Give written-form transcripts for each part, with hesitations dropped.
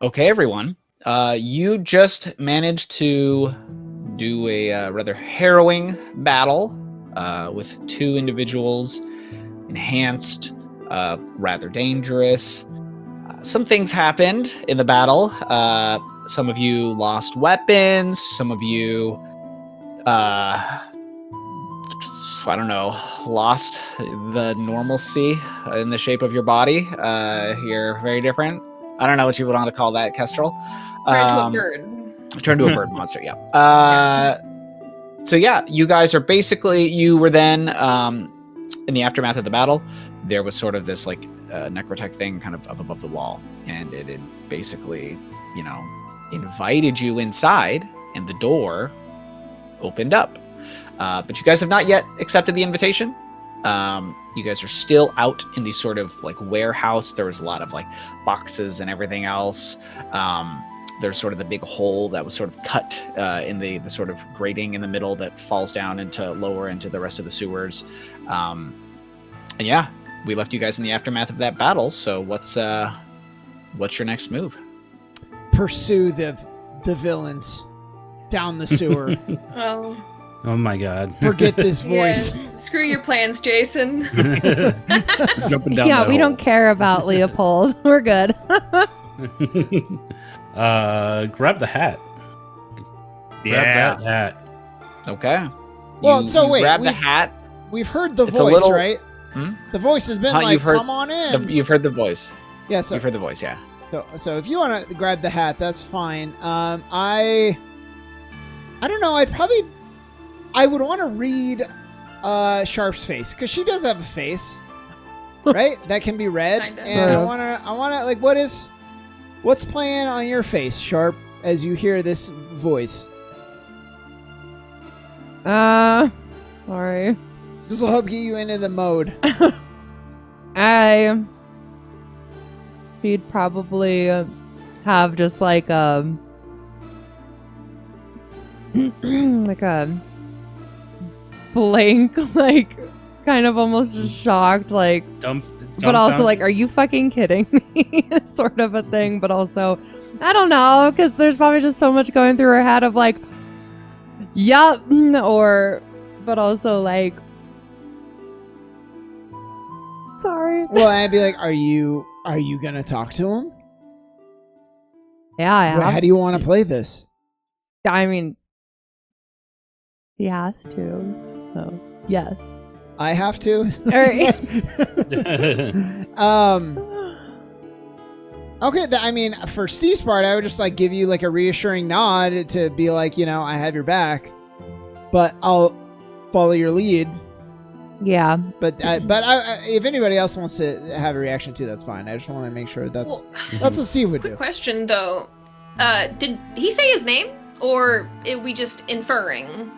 Okay, everyone. You just managed to do a rather harrowing battle with two individuals, enhanced, rather dangerous. Some things happened in the battle. Some of you lost weapons. Some of you, I don't know, lost the normalcy in the shape of your body. You're very different. I don't know what you would want to call that, Kestrel. Turn into a bird. Turn to a bird monster, yeah. So yeah, you guys are basically, you were then, in the aftermath of the battle, there was sort of this like necrotech thing kind of up above the wall, and it had basically, invited you inside, and the door opened up. But you guys have not yet accepted the invitation. You guys are still out in the sort of like warehouse. There was a lot of like boxes and everything else. There's sort of the big hole that was sort of cut in the sort of grating in the middle that falls down into lower into the rest of the sewers. And yeah, we left you guys in the aftermath of that battle. So what's your next move? Pursue the villains down the sewer. Oh my god. Forget this voice. Yes. Screw your plans, Jason. Jumping down Yeah, that we hole. don't care about Leopold. We're good. Grab the hat. Yeah. Grab that hat. Okay. Well, so you wait, grab the hat. We've heard the It's a voice, little- right? Hmm? The voice has been Huh, like, you've heard come on in. You've heard the voice. Yeah, so You've heard the voice, yeah. So if you want to grab the hat, that's fine. I don't know. I would want to read Sharp's face, because she does have a face, right? That can be read. Kinda. And Yeah. I wanna like, what's playing on your face, Sharp, as you hear this voice? Sorry. This will help get you into the mode. She'd probably have just like like a blank, like kind of almost just shocked, like, but also like, are you fucking kidding me? Sort of a thing, but also, I don't know, because there's probably just so much going through her head of like, yup, but also like, sorry. Well, I'd be like, are you gonna talk to him? Yeah, How do you want to play this? I mean, he has to, so yes. I have to. Okay. I mean, for Steve's part, I would just like give you like a reassuring nod to be like, I have your back, but I'll follow your lead. Yeah. But if anybody else wants to have a reaction too, that's fine. I just want to make sure that's what Steve would Quick do. question, though. Did he say his name? Or are we just inferring,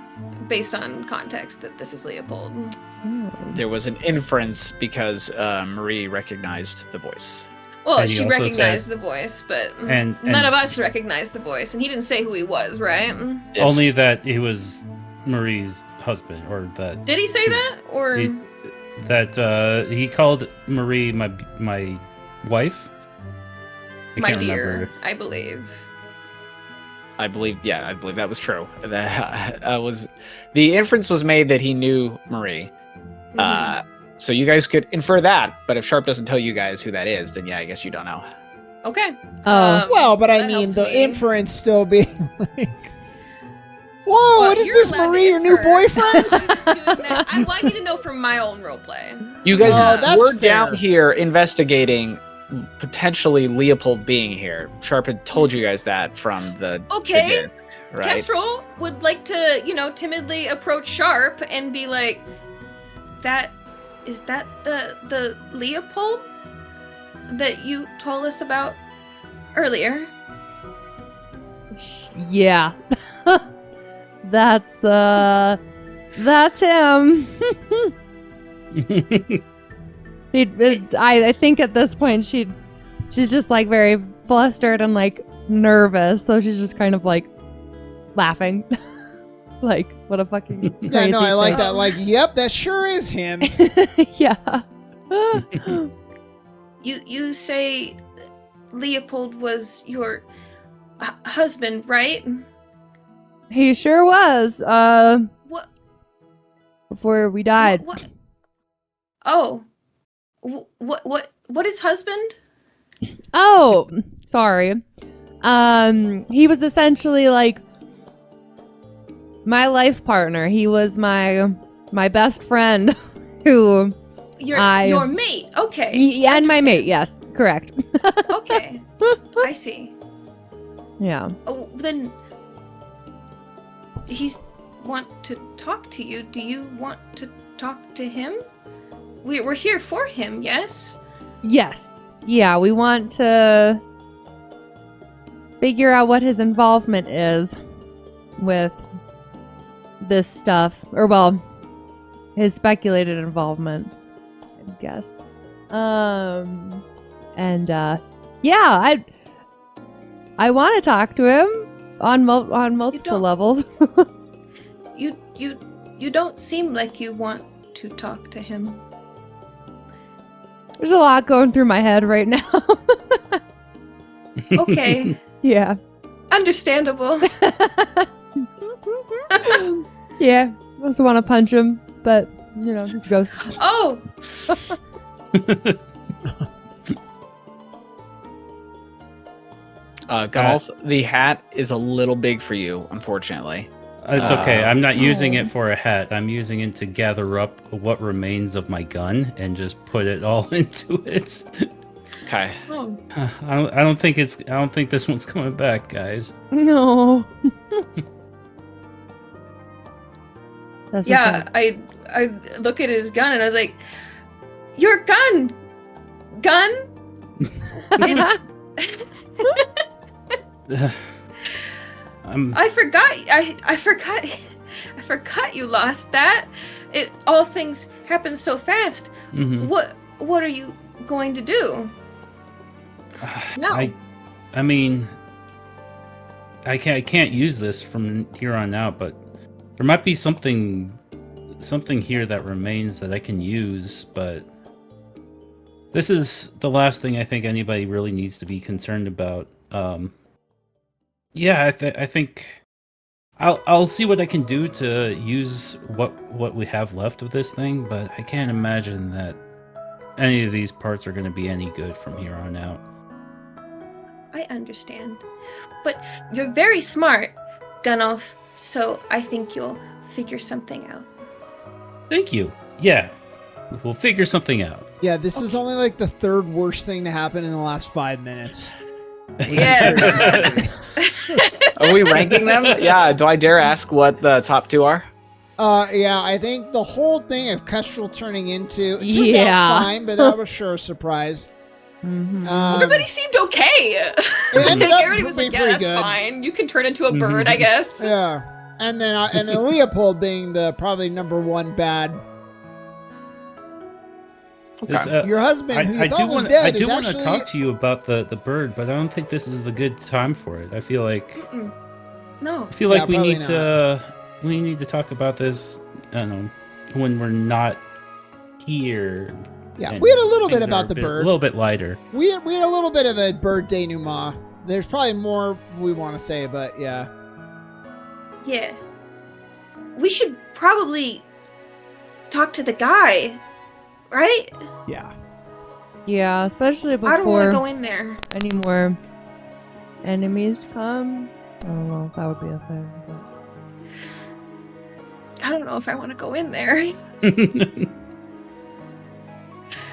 based on context, that this is Leopold? There was an inference because Marie recognized the voice. Well, And he she also recognized the voice, but And- none of us recognized the voice. And he didn't say who he was, right? Yes. Only that he was Marie's husband, or that Did he say that? Or he called Marie my wife. I my can't dear, remember. I believe. I believe that was true. That was the inference was made that he knew Marie. So you guys could infer that, but if Sharp doesn't tell you guys who that is, then yeah, I guess you don't know. Okay. Oh. Well, but I that mean, helps the me. inference still being like, whoa, Well, what is you're this, allowed to Marie, your new infer. boyfriend? I'm just doing that. I need to know from my own roleplay. You guys Oh, that's were fair. down here investigating potentially Leopold being here. Sharp had told you guys that from the Okay. disc, right? Kestrel would like to, timidly approach Sharp and be like, is that the Leopold that you told us about earlier? Yeah. That's him. I think at this point she's just like very flustered and like nervous, so she's just kind of like laughing. Like, what a fucking crazy Yeah, no, I like thing. that. Like, yep, that sure is him. Yeah. You say Leopold was your husband, right? He sure was. What? Before we died. What? Oh. What is husband? Oh, sorry. He was essentially like my life partner. He was my best friend who your mate. Okay. Yeah, and my mate, yes. Correct. Okay. I see. Yeah. Oh, then he's want to talk to you. Do you want to talk to him? We're here for him, yes? Yes. Yeah, we want to figure out what his involvement is with this stuff. Or, well, his speculated involvement, I guess. Yeah, I want to talk to him on multiple levels. You don't seem like you want to talk to him. There's a lot going through my head right now. Okay. Yeah. Understandable. Yeah. I also want to punch him, but, you know, he's a ghost. Oh! Golf, the hat is a little big for you, unfortunately. It's okay. I'm not using it for a hat. I'm using it to gather up what remains of my gun and just put it all into it. Okay. Oh. I don't think this one's coming back, guys. No. That's Yeah, I look at his gun and I was like, "Your gun, gun." It's... I forgot you lost that. All things happen so fast. Mm-hmm. What are you going to do? No. I mean, I can't use this from here on out, but there might be something here that remains that I can use, but this is the last thing I think anybody really needs to be concerned about. Yeah, I think I'll see what I can do to use what we have left of this thing, but I can't imagine that any of these parts are going to be any good from here on out. I understand, but you're very smart, Gunnulf, so I think you'll figure something out. Thank you. Yeah, we'll figure something out. Yeah, this is only like the third worst thing to happen in the last 5 minutes. Yeah. Are we ranking them? Yeah, do I dare ask what the top two are? Yeah, I think the whole thing of Kestrel turning into it turned out fine, but that was sure a surprise. Mm-hmm. Everybody seemed okay. Everybody was like, "Yeah, that's fine. You can turn into a bird, I guess." Yeah, and then Leopold being the probably number one bad. Okay. Your husband, who you thought was dead, I do want actually... to talk to you about the bird, but I don't think this is the good time for it. I feel like No. I feel like we need to talk about this. I don't know, when we're not here. Yeah, we had a little bit about the bird. A little bit lighter. We had a little bit of a bird denouement. There's probably more we want to say, but yeah. Yeah. We should probably talk to the guy, right? Yeah. Yeah, especially before I don't want to go in there. any more enemies come. I don't know if that would be a thing. But... I don't know if I want to go in there.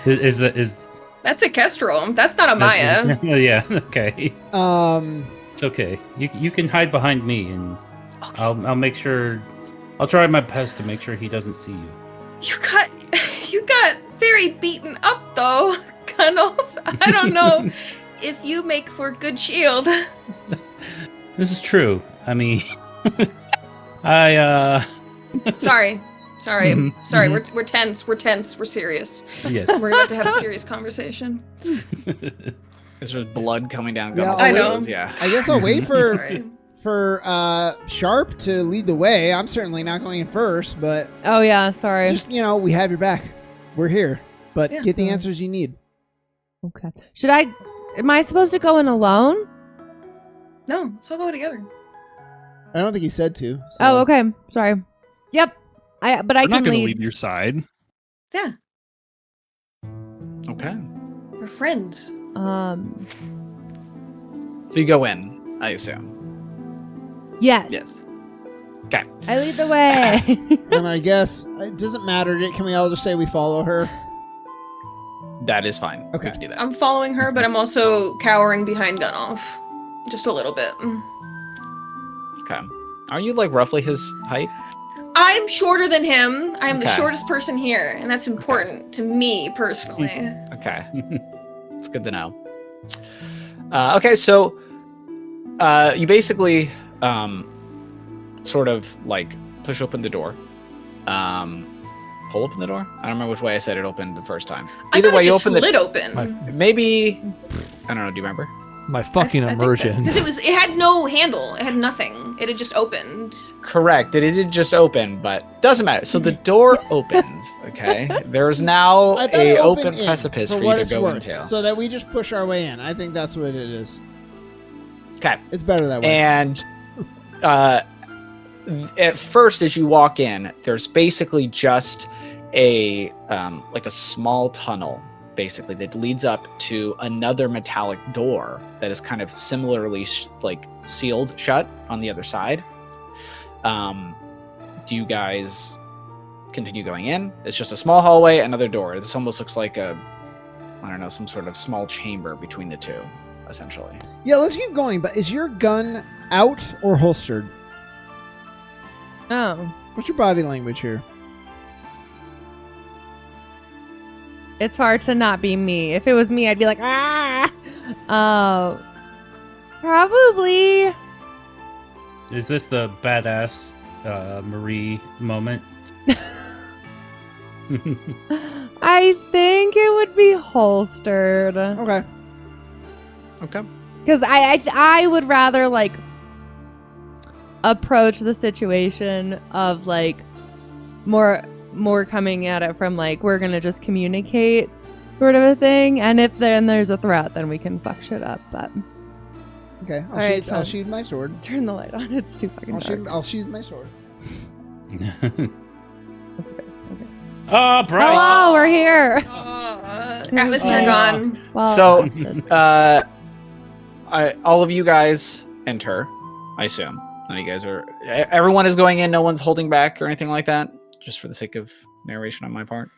Is That's a Kestrel. That's not a Maya. Yeah. Okay. It's okay. You can hide behind me, and Okay. I'll make sure. I'll try my best to make sure he doesn't see you. You got very beaten up though, Gunnulf. I don't know if you make for good shield. This is true. I mean, Sorry. Mhm. We're tense. We're serious. Yes. We're about to have a serious conversation. Because there's blood coming down. Yeah, Gunnulf's I know. nose, yeah. I guess I'll wait Sorry. for Sharp to lead the way. I'm certainly not going in first, but Oh yeah, sorry. just we have your back. We're here, but Yeah. get the answers you need. Okay. Should I Am I supposed to go in alone? No, let's all go together. I don't think he said to. So. Oh, okay. Sorry. Yep. But I I'm can not going to lead. leave your side. Yeah, Okay. we're friends. So you go in, I assume. Yes. Yes. Okay. I lead the way. And I guess it doesn't matter. Can we all just say we follow her? That is fine. Okay. We can do that. I'm following her, but I'm also cowering behind Gunoff. Just a little bit. Okay. Are you like roughly his height? I'm shorter than him. I'm the Okay. shortest person here, and that's important to me personally. Okay. It's good to know. Okay, so you basically sort of like push open the door. Pull open the door? I don't remember which way I said it opened the first time. Either way, you open slid open. Maybe I don't know. Do you remember? My fucking immersion. Because it had no handle. It had nothing. It had just opened. Correct. It did just open, but doesn't matter. So the door opens. Okay. There's now I thought it a opened open in, precipice for what you to it's go worth, into. so that we just push our way in. I think that's what it is. Okay. It's better that way. And at first, as you walk in, there's basically just a like a small tunnel, basically, that leads up to another metallic door that is kind of similarly like sealed shut on the other side. Do you guys continue going in? It's just a small hallway, another door. This almost looks like I don't know, some sort of small chamber between the two, essentially. Yeah, let's keep going. But is your gun out or holstered? Oh. What's your body language here? It's hard to not be me. If it was me, I'd be like, ah. Probably. Is this the badass Marie moment? I think it would be holstered. Okay. Okay. Because I would rather like approach the situation of like more coming at it from like we're gonna just communicate sort of a thing, and if then there's a threat, then we can fuck shit up. But Okay. I'll shoot my sword. turn the light on. It's too fucking dark. I'll shoot my sword. That's okay. Okay. Oh, Bryce! Hello, we're here. Atmosphere Oh. gone. Well, So- that's it. All of you guys enter, I assume. None of you guys are. Everyone is going in. No one's holding back or anything like that. Just for the sake of narration on my part.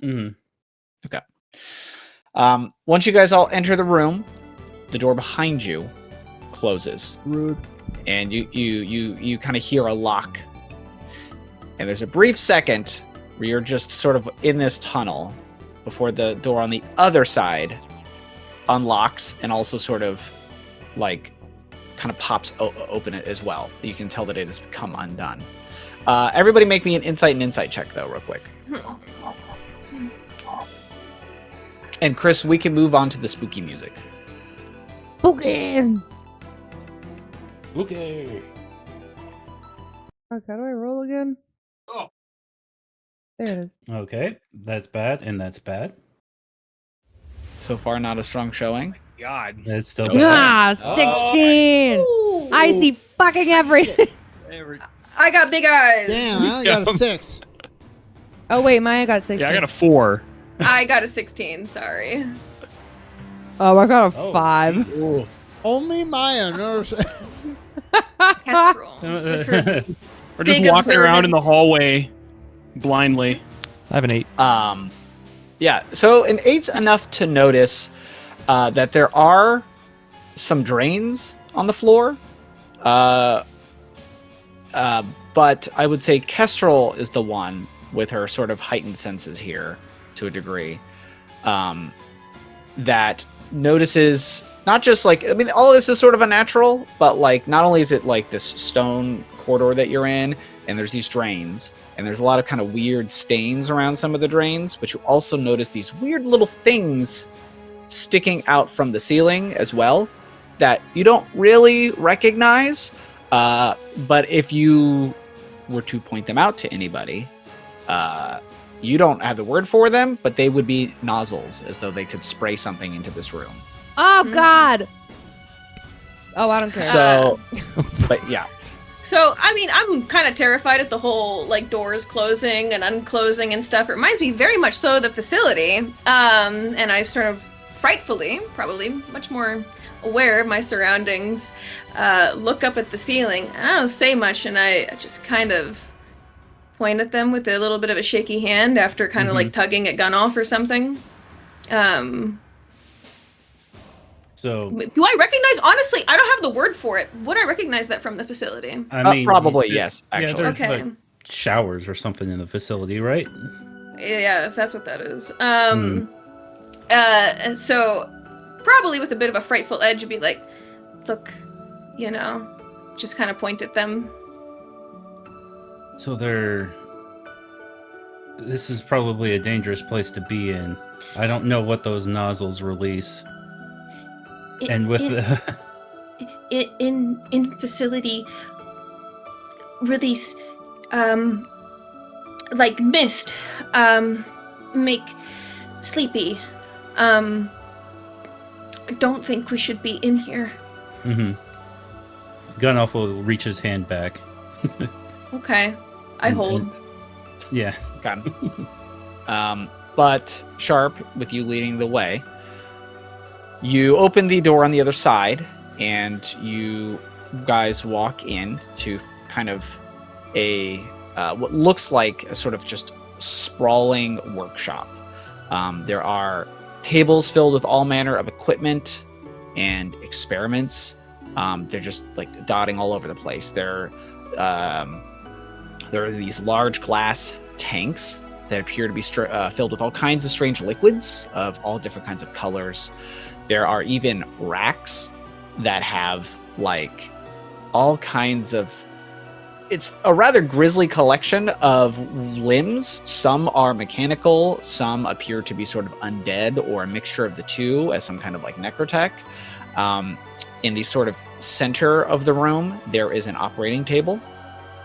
Mhm. Once you guys all enter the room, the door behind you closes, Rude. and you kind of hear a lock. And there's a brief second where you're just sort of in this tunnel before the door on the other side unlocks and also sort of like kind of pops open it as well. You can tell that it has become undone. Everybody make me an insight check though, real quick. And Chris, we can move on to the spooky music. Okay. Okay. Fuck, how do I roll again? Oh. There it is. Okay, that's bad, and that's bad. So far, not a strong showing. God. It's still Okay. bad. Ah, 16. Ooh. I see fucking everything. I got big eyes. Damn, I only got a 6. Oh wait, Maya got 16. Yeah, I got a 4. I got a 16. Sorry. Oh, I got a Oh, 5. jeez. Only Maya. No. Kestrel. We're just Big walking around in the observant. hallway blindly. I have an 8. Yeah, so an 8's enough to notice that there are some drains on the floor. But I would say Kestrel is the one with her sort of heightened senses here to a degree that notices not just like, I mean, all of this is sort of unnatural, but like not only is it like this stone corridor that you're in and there's these drains and there's a lot of kind of weird stains around some of the drains, but you also notice these weird little things sticking out from the ceiling as well that you don't really recognize. But if you were to point them out to anybody, you don't have the word for them, but they would be nozzles, as though they could spray something into this room. Oh God. Oh, I don't care. So, but yeah. So, I mean, I'm kind of terrified at the whole, like, doors closing and unclosing and stuff. It reminds me very much so of the facility. And I sort of frightfully, probably much more aware of my surroundings, look up at the ceiling. And I don't say much, and I just kind of point at them with a little bit of a shaky hand after kind of, like, tugging at Gunoff or something. So, do I recognize? Honestly, I don't have the word for it. Would I recognize that from the facility? I mean, probably yes. Actually, there's Okay. like showers or something in the facility, right? Yeah, if that's what that is. So probably with a bit of a frightful edge, you'd be like, look, you know, just kind of point at them. So this is probably a dangerous place to be in. I don't know what those nozzles release. And with in facility release like mist, make sleepy. I don't think we should be in here. Gunoff will reach his hand back. Okay. I hold. Yeah. Got him. But Sharp, with you leading the way, you open the door on the other side, and you guys walk in to kind of a what looks like a sort of just sprawling workshop. There are tables filled with all manner of equipment and experiments. They're just like dotting all over the place. There are these large glass tanks that appear to be filled with all kinds of strange liquids of all different kinds of colors. There are even racks that have like all kinds of... It's a rather grisly collection of limbs. Some are mechanical, some appear to be sort of undead or a mixture of the two as some kind of like necrotech. In the sort of center of the room, there is an operating table.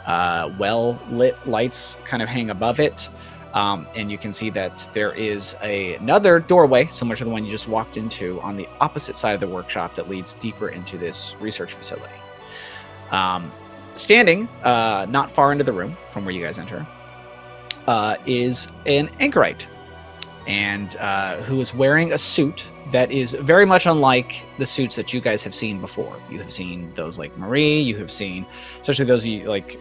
Well-lit lights kind of hang above it. And you can see that there is another doorway, similar to the one you just walked into, on the opposite side of the workshop that leads deeper into this research facility. Standing not far into the room from where you guys enter is an anchorite, and who is wearing a suit that is very much unlike the suits that you guys have seen before. You have seen those like Marie, you have seen, especially those you like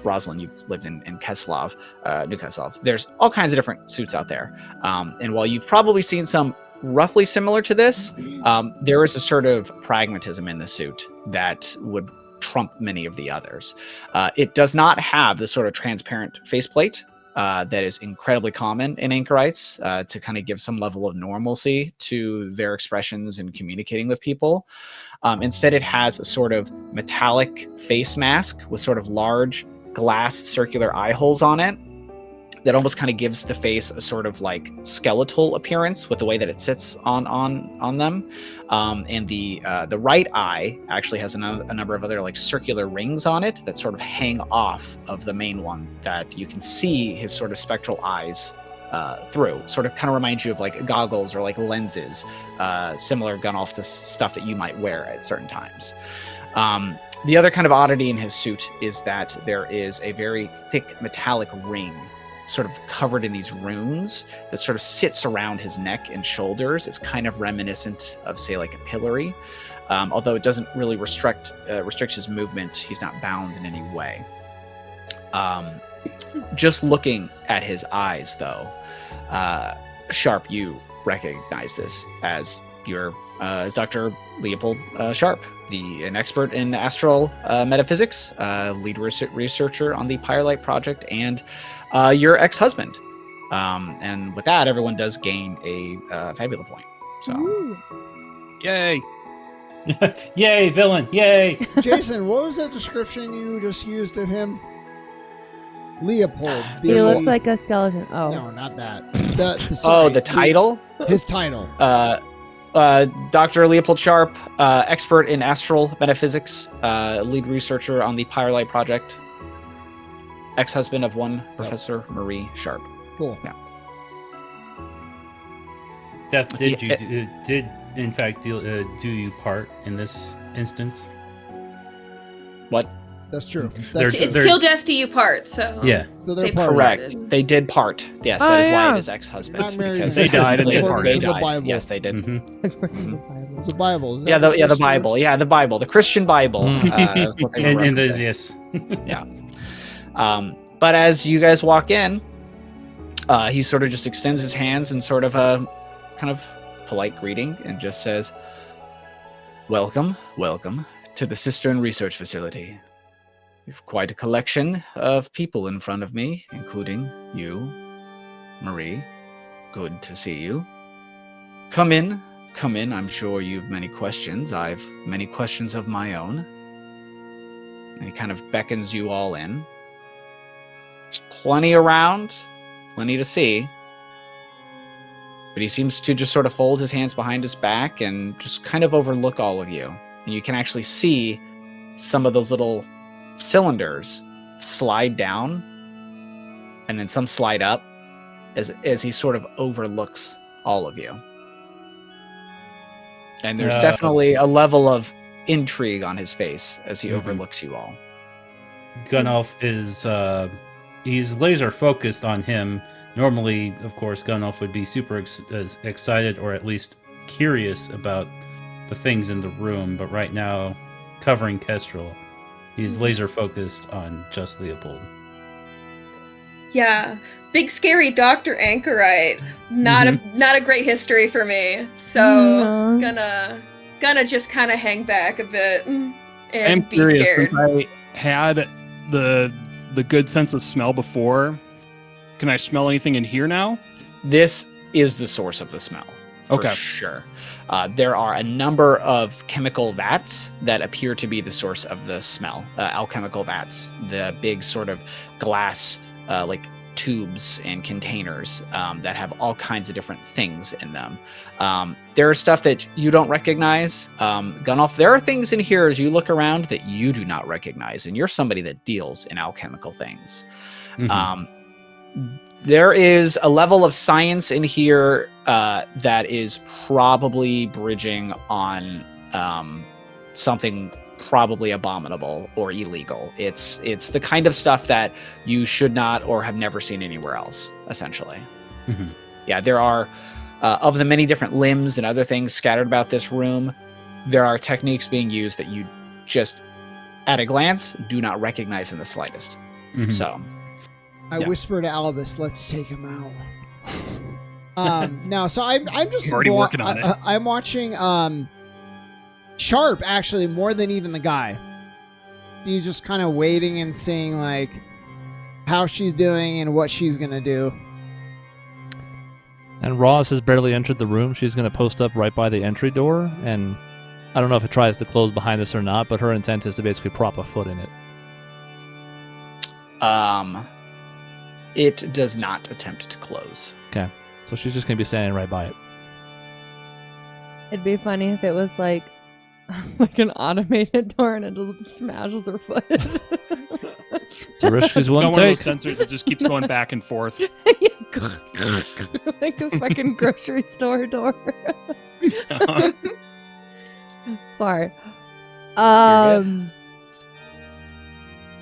Rosalind, you've lived in Keslov, New Keslov. There's all kinds of different suits out there. And while you've probably seen some roughly similar to this, there is a sort of pragmatism in the suit that would trump many of the others. It does not have the sort of transparent faceplate that is incredibly common in anchorites to kind of give some level of normalcy to their expressions and communicating with people. Instead, it has a sort of metallic face mask with sort of large glass circular eye holes on it that almost kind of gives the face a sort of like skeletal appearance with the way that it sits on them. And the right eye actually has a number of other like circular rings on it that sort of hang off of the main one that you can see his sort of spectral eyes through. Sort of kind of reminds you of like goggles or like lenses, similar Gunoff to stuff that you might wear at certain times. The other kind of oddity in his suit is that there is a very thick metallic ring sort of covered in these runes that sort of sits around his neck and shoulders. It's kind of reminiscent of, say, like a pillory, although it doesn't really restrict his movement. He's not bound in any way. Just looking at his eyes, though, Sharp, you recognize this as as Dr. Leopold Sharp, an expert in astral metaphysics, lead researcher on the Firelight Project, and your ex-husband. And with that, everyone does gain a Fabula point. So, Ooh. Yay! Yay, villain! Yay! Jason, what was that description you just used of him? Leopold. He looks like a skeleton. Oh. No, not that. The title? His title. Dr. Leopold Sharp, expert in astral metaphysics, lead researcher on the Firelight Project, ex-husband of one Professor Marie Sharp. Cool. Yeah. Did in fact do you part in this instance? What? That's true. It's till death do you part. So yeah, So They they're Correct. parted. They did part. Yes, Oh, that is why yeah. it is ex-husband. Not married Because They died and they technically parted. they In the died. Bible. Yes, they did. It's a Bible. Is that Yeah, the sister? Bible. Yeah, the Bible, the Christian Bible. Is what they were and there's referencing. yes. But as you guys walk in, he sort of just extends his hands in sort of a kind of polite greeting and just says, welcome to the Cistern Research Facility. We've quite a collection of people in front of me, including you, Marie. Good to see you. Come in. I'm sure you've many questions. I've many questions of my own. And he kind of beckons you all in. There's plenty around, plenty to see. But he seems to just sort of fold his hands behind his back and just kind of overlook all of you. And you can actually see some of those little cylinders slide down and then some slide up as he sort of overlooks all of you. And there's definitely a level of intrigue on his face as he overlooks you all. Gunolf is he's laser focused on him. Normally, of course, Gunolf would be super excited or at least curious about the things in the room, but right now, covering Kestrel, he's laser focused on just Leopold. Yeah, big scary Dr. Anchorite. Not a great history for me. So gonna just kind of hang back a bit and I'm be curious, scared. since I had the good sense of smell before. Can I smell anything in here now? This is the source of the smell. For Okay. sure. There are a number of chemical vats that appear to be the source of the smell. Alchemical vats, the big sort of glass like tubes and containers that have all kinds of different things in them. There are stuff that you don't recognize. Gunolf, there are things in here as you look around that you do not recognize, and you're somebody that deals in alchemical things. There is a level of science in here that is probably bridging on something probably abominable or illegal. It's the kind of stuff that you should not or have never seen anywhere else, essentially. Yeah, there are, of the many different limbs and other things scattered about this room, there are techniques being used that you just, at a glance, do not recognize in the slightest. So... I whisper to Albus, let's take him out. No, so I'm just You're already working on it. I'm watching Sharp actually more than even the guy. He's just kind of waiting and seeing like how she's doing and what she's gonna do. And Ross has barely entered the room. She's gonna post up right by the entry door, and I don't know if it tries to close behind us or not, but her intent is to basically prop a foot in it. It does not attempt to close. Okay. So she's just going to be standing right by it. It'd be funny if it was like an automated door and it just smashes her foot. It's a risk she's willing Got to one of take. those sensors that just keeps going back and forth. Like a fucking grocery store door. Sorry.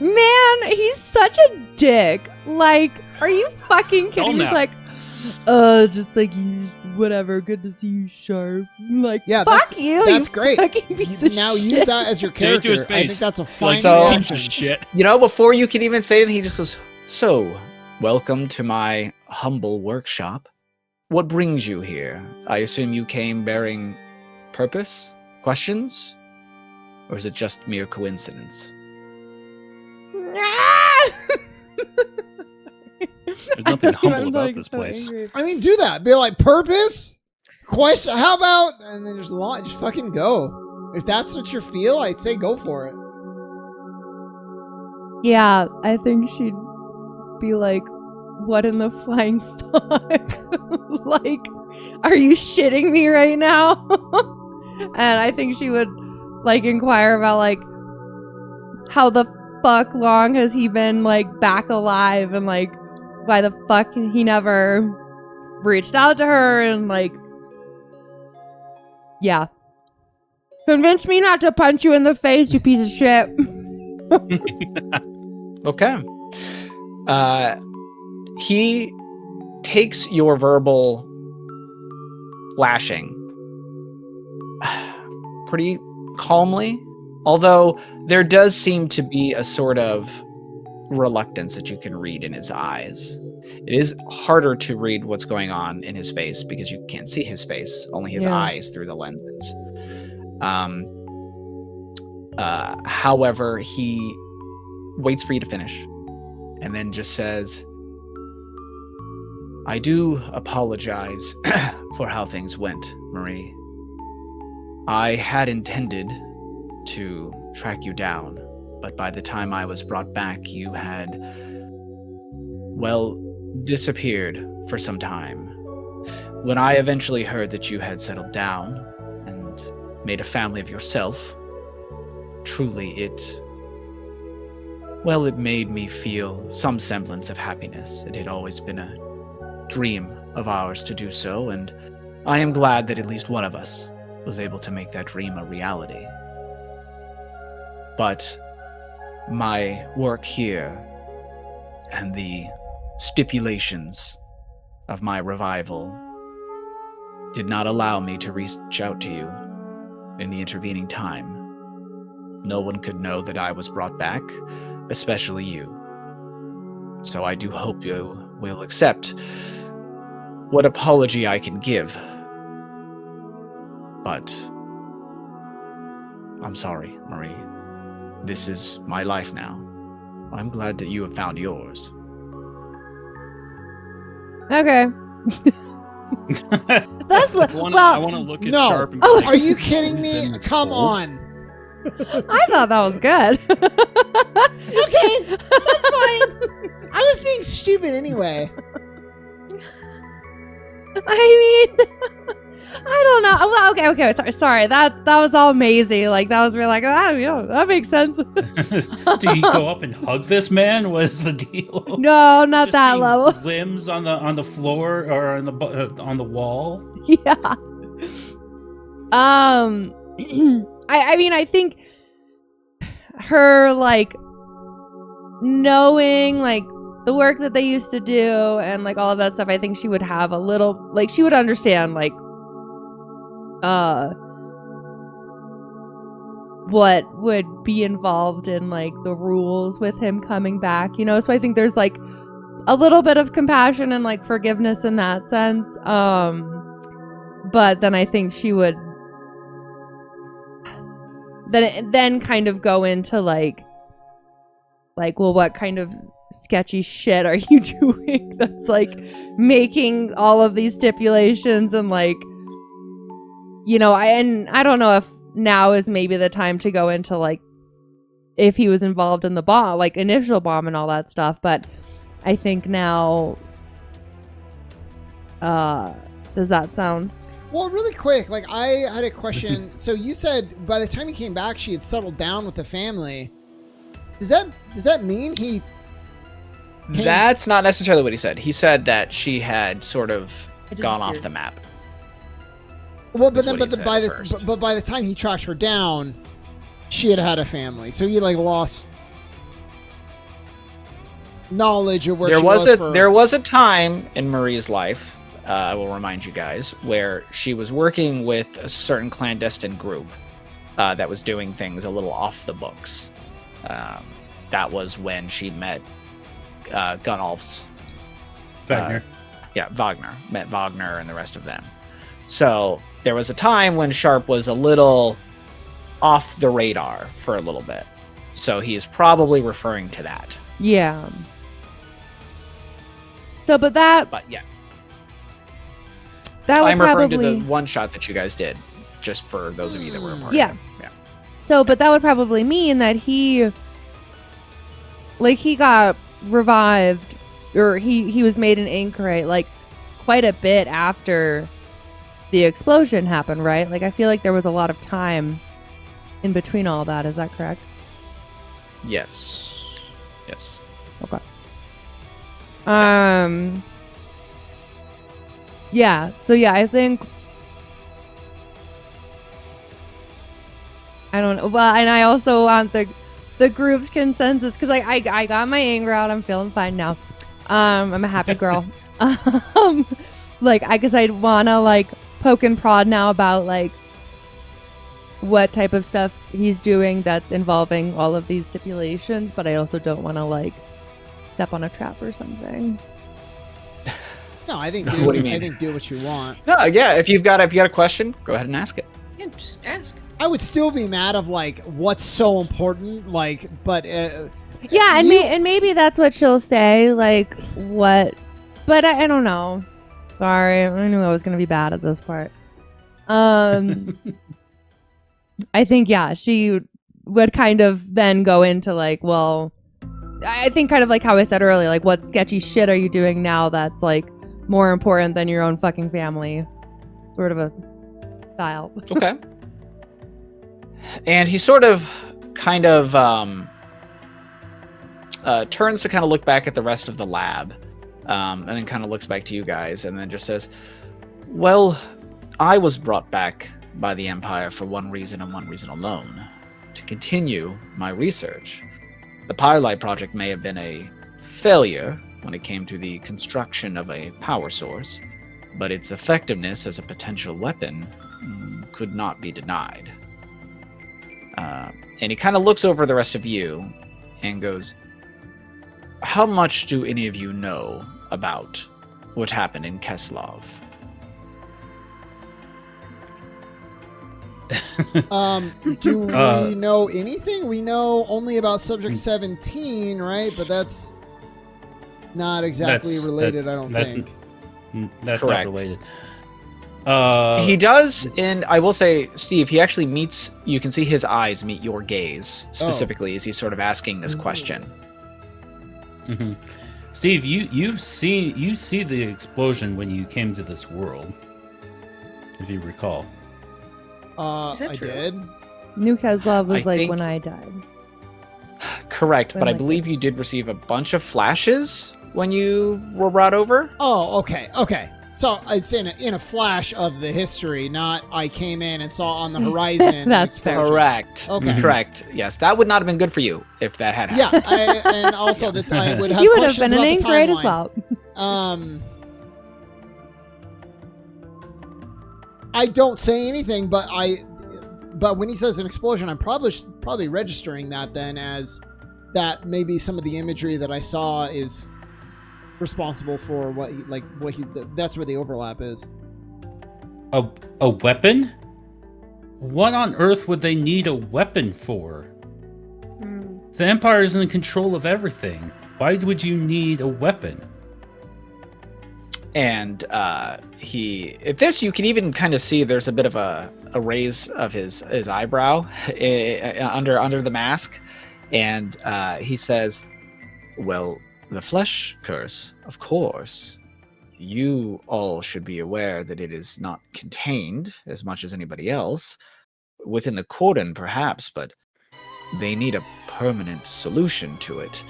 Man, he's such a dick. Like, are you fucking kidding me? He's like, just like you, whatever. Good to see you, Sharp. I'm like, Yeah, fuck you. That's you great. Fucking piece of Now shit. use that as your Say it to his character. I face. think that's a fine So- reaction. Shit. You know, before you can even say anything, he just goes, so, welcome to my humble workshop. What brings you here? I assume you came bearing purpose? Questions? Or is it just mere coincidence? There's nothing humble I'm, about like, this so place. angry. I mean, do that. Be like, purpose? Question? How about? And then just fucking go. If that's what you feel, I'd say go for it. Yeah, I think she'd be like, what in the flying fuck? Like, are you shitting me right now? And I think she would, like, inquire about, like, how the fuck long has he been, like, back alive, and, like, why the fuck he never reached out to her, and, like, Yeah. Convince me not to punch you in the face, you piece of shit. Okay. He takes your verbal lashing pretty calmly, although there does seem to be a sort of reluctance that you can read in his eyes. It is harder to read what's going on in his face because you can't see his face, only his eyes through the lenses. However, he waits for you to finish and then just says, I do apologize for how things went, Marie. I had intended to track you down, but by the time I was brought back, you had, well, disappeared for some time. When I eventually heard that you had settled down and made a family of yourself, truly it made me feel some semblance of happiness. It had always been a dream of ours to do so, and I am glad that at least one of us was able to make that dream a reality. But my work here and the stipulations of my revival did not allow me to reach out to you in the intervening time. No one could know that I was brought back, especially you. So I do hope you will accept what apology I can give. But I'm sorry, Marie. This is my life now. I'm glad that you have found yours. Okay. That's I want to look at Sharp. And Are you kidding me? Come on. I thought that was good. Okay, that's fine. I was being stupid anyway. I mean, I don't know. Well, okay. Sorry. That was all Maisie. Like that was really like, yeah, that makes sense. Do you go up and hug this man? What's the deal? No, not Just that seeing level. Limbs on the floor or on the wall. Yeah. I mean, I think her like knowing like the work that they used to do and like all of that stuff, I think she would have a little like she would understand like what would be involved in like the rules with him coming back, you know? So I think there's like a little bit of compassion and like forgiveness in that sense. But then I think she would then kind of go into like, well, what kind of sketchy shit are you doing that's like making all of these stipulations and like, you know, I don't know if now is maybe the time to go into like if he was involved in the bomb, like initial bomb and all that stuff, but I think now does that sound Well, really quick, like I had a question. So you said by the time he came back, she had settled down with the family. Does that mean he? That's not necessarily what he said. He said that she had sort of gone off the map. Well, but by the time he tracked her down, she had a family. So he like lost knowledge of where there she was. For... There was a time in Marie's life. I will remind you guys, where she was working with a certain clandestine group that was doing things a little off the books. That was when she met Gunnolf's Wagner. Wagner. Met Wagner and the rest of them. So there was a time when Sharp was a little off the radar for a little bit. So he is probably referring to that. Yeah. So, but yeah. That would I'm probably... referring to the one shot that you guys did, just for those of you that were a part of it. Yeah. So, but that would probably mean that he got revived, or he was made an anchorite, like, quite a bit after the explosion happened, right? Like, I feel like there was a lot of time in between all that. Is that correct? Yes. Okay. Yeah. So yeah, I think I don't know. Well, and I also want the group's consensus because I got my anger out. I'm feeling fine now. I'm a happy girl. Like I guess I'd wanna like poke and prod now about like what type of stuff he's doing that's involving all of these stipulations, but I also don't want to like step on a trap or something. No, I think What do you mean? I think do what you want. No, yeah. If you've got a question, go ahead and ask it. Yeah, just ask. I would still be mad of like what's so important, like, but Yeah, and maybe that's what she'll say, like what, but I don't know. Sorry, I knew I was gonna be bad at this part. I think she would kind of then go into like, well, I think kind of like how I said earlier, like what sketchy shit are you doing now that's like more important than your own fucking family, sort of a style. Okay. And he sort of kind of turns to kind of look back at the rest of the lab, and then kind of looks back to you guys and then just says, well, I was brought back by the Empire for one reason and one reason alone, to continue my research. The Firelight Project may have been a failure when it came to the construction of a power source, but its effectiveness as a potential weapon could not be denied. And he kind of looks over the rest of you and goes, how much do any of you know about what happened in Keslov? Do we know anything? We know only about Subject 17, right? But that's not exactly related, I don't think. That's Correct. not related. He does, and I will say, Steve, he actually meets, you can see his eyes meet your gaze, specifically, as he's sort of asking this question. Mm-hmm. Steve, you see the explosion when you came to this world, if you recall. I did. New Keslov was I like think- when I died. Correct, but I like believe you did receive a bunch of flashes when you were brought over. Oh, okay. So it's in a flash of the history, not I came in and saw on the horizon. That's fair. Correct. Okay. Correct. Yes, that would not have been good for you if that had happened. Yeah, and also that I would have. You would have questions been an about the anchorite as timeline. well. I don't say anything, but when he says an explosion, I'm probably registering that then as that maybe some of the imagery that I saw is responsible for that's where the overlap is. A weapon? What on earth would they need a weapon for? The Empire is in control of everything. Why would you need a weapon? And at this, you can even kind of see there's a bit of a raise of his eyebrow under the mask, and he says, well, the flesh curse, of course. You all should be aware that it is not contained, as much as anybody else, within the cordon perhaps, but they need a permanent solution to it.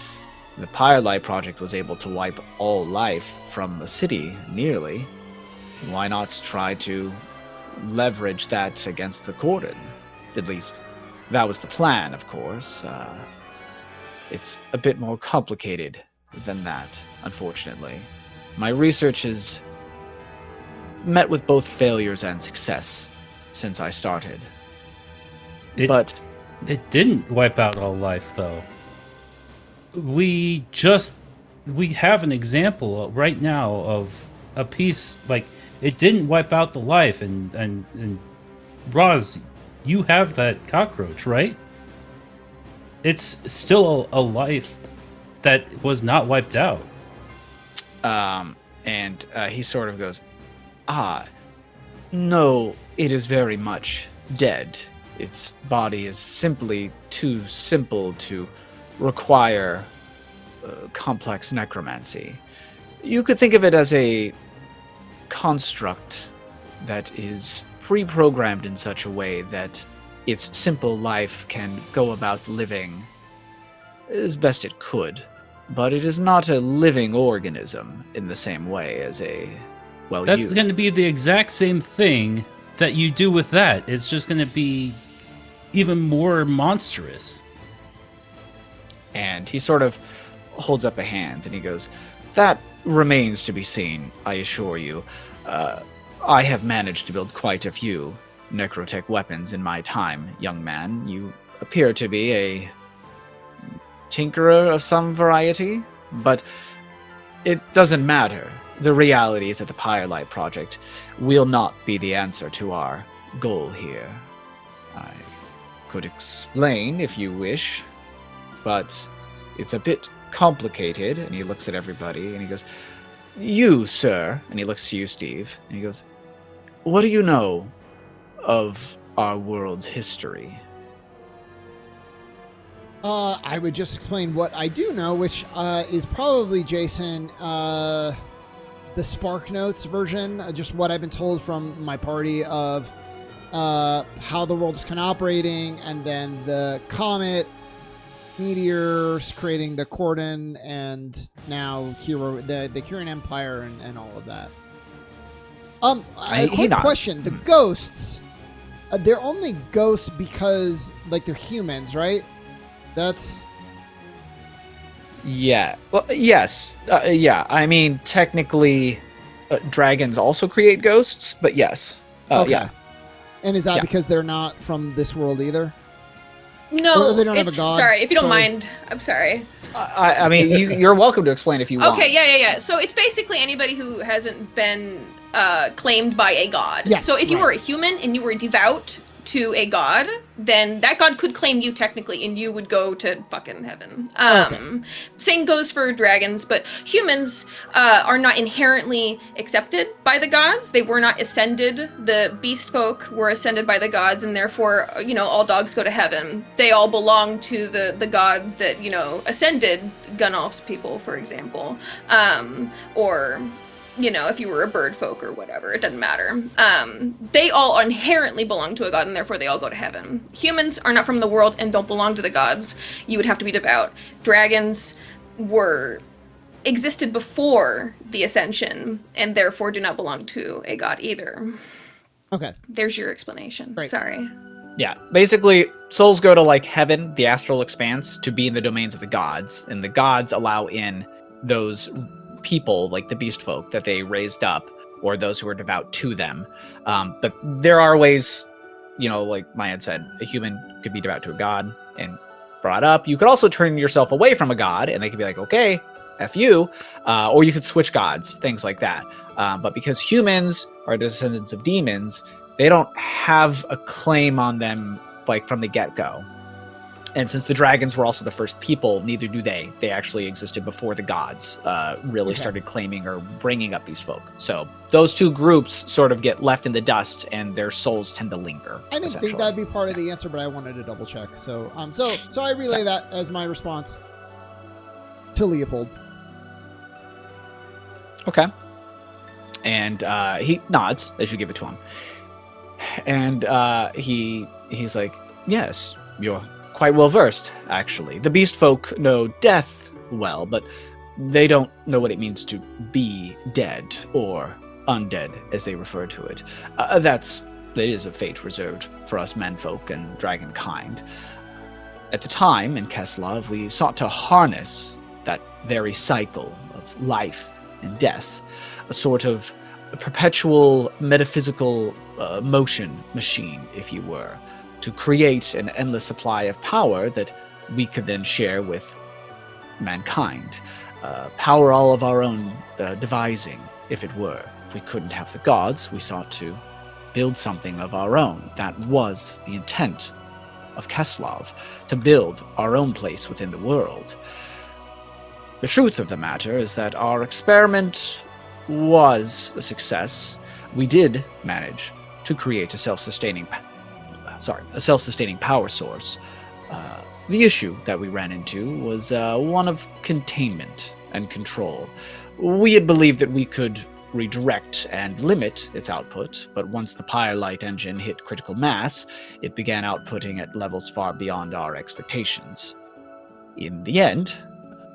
The Firelight Project was able to wipe all life from the city, nearly. Why not try to leverage that against the cordon? At least, that was the plan, of course. It's a bit more complicated than that, unfortunately. My research has met with both failures and success since I started. But it didn't wipe out all life, though. We have an example right now of a piece, like, it didn't wipe out the life, and Roz, you have that cockroach, right? It's still a life that was not wiped out. And he sort of goes, no, it is very much dead. Its body is simply too simple to require complex necromancy. You could think of it as a construct that is pre-programmed in such a way that its simple life can go about living as best it could, but it is not a living organism in the same way as That's going to be the exact same thing that you do with that. It's just going to be even more monstrous. And he sort of holds up a hand and he goes, "That remains to be seen, I assure you. I have managed to build quite a few necrotech weapons in my time, young man. You appear to be a tinkerer of some variety, but it doesn't matter. The reality is that the Firelight Project will not be the answer to our goal here. I could explain if you wish, but it's a bit complicated." And he looks at everybody and he goes, "You, sir," and he looks to you, Steve, and he goes, "What do you know of our world's history?" I would just explain what I do know, which is probably, Jason, the Spark Notes version, just what I've been told from my party of how the world is kind of operating, and then the comet, meteors creating the cordon, and now the Kieran Empire and all of that. A quick question: the ghosts, they're only ghosts because like they're humans, right? That's Yeah. Well, yes. Yeah. I mean, technically, dragons also create ghosts, but yes. okay. Yeah. And is that Yeah. because they're not from this world either? No, Or they don't have a it's god? sorry. If you don't Sorry. mind, I'm sorry. I mean, you're welcome to explain if you want. Okay, yeah. So it's basically anybody who hasn't been claimed by a god. Yes, So if you right. were a human and you were devout to a god, then that god could claim you technically, and you would go to fucking heaven. Same goes for dragons, but humans are not inherently accepted by the gods. They were not ascended. The beast folk were ascended by the gods, and therefore, all dogs go to heaven. They all belong to the god that, ascended Gunnolf's people, for example. Or if you were a bird folk or whatever, it doesn't matter. They all inherently belong to a god, and therefore they all go to heaven. Humans are not from the world and don't belong to the gods. You would have to be devout. Dragons existed before the ascension, and therefore do not belong to a god either. Okay. There's your explanation. Right. Sorry. Yeah. Basically, souls go to like heaven, the astral expanse, to be in the domains of the gods, and the gods allow in those people like the beast folk that they raised up, or those who are devout to them. But there are ways, like Maya had said, a human could be devout to a god and brought up. You could also turn yourself away from a god and they could be like, okay, F you. Or you could switch gods, things like that. But because humans are descendants of demons, they don't have a claim on them like from the get-go. And since the dragons were also the first people, neither do they. They actually existed before the gods really started claiming or bringing up beast folk. So those two groups sort of get left in the dust, and their souls tend to linger. I didn't think that'd be part of the answer, but I wanted to double check. So so I relay that as my response to Leopold. Okay. And he nods as you give it to him. And he's like, yes, you're quite well versed, actually. The beast folk know death well, but they don't know what it means to be dead, or undead, as they refer to it. That is a fate reserved for us menfolk and dragonkind. At the time, in Keslov, we sought to harness that very cycle of life and death, a sort of perpetual metaphysical motion machine, if you were, to create an endless supply of power that we could then share with mankind. Power all of our own devising, if it were. If we couldn't have the gods, we sought to build something of our own. That was the intent of Keslov, to build our own place within the world. The truth of the matter is that our experiment was a success. We did manage to create a self-sustaining power source. The issue that we ran into was one of containment and control. We had believed that we could redirect and limit its output, but once the Firelight engine hit critical mass, it began outputting at levels far beyond our expectations. In the end,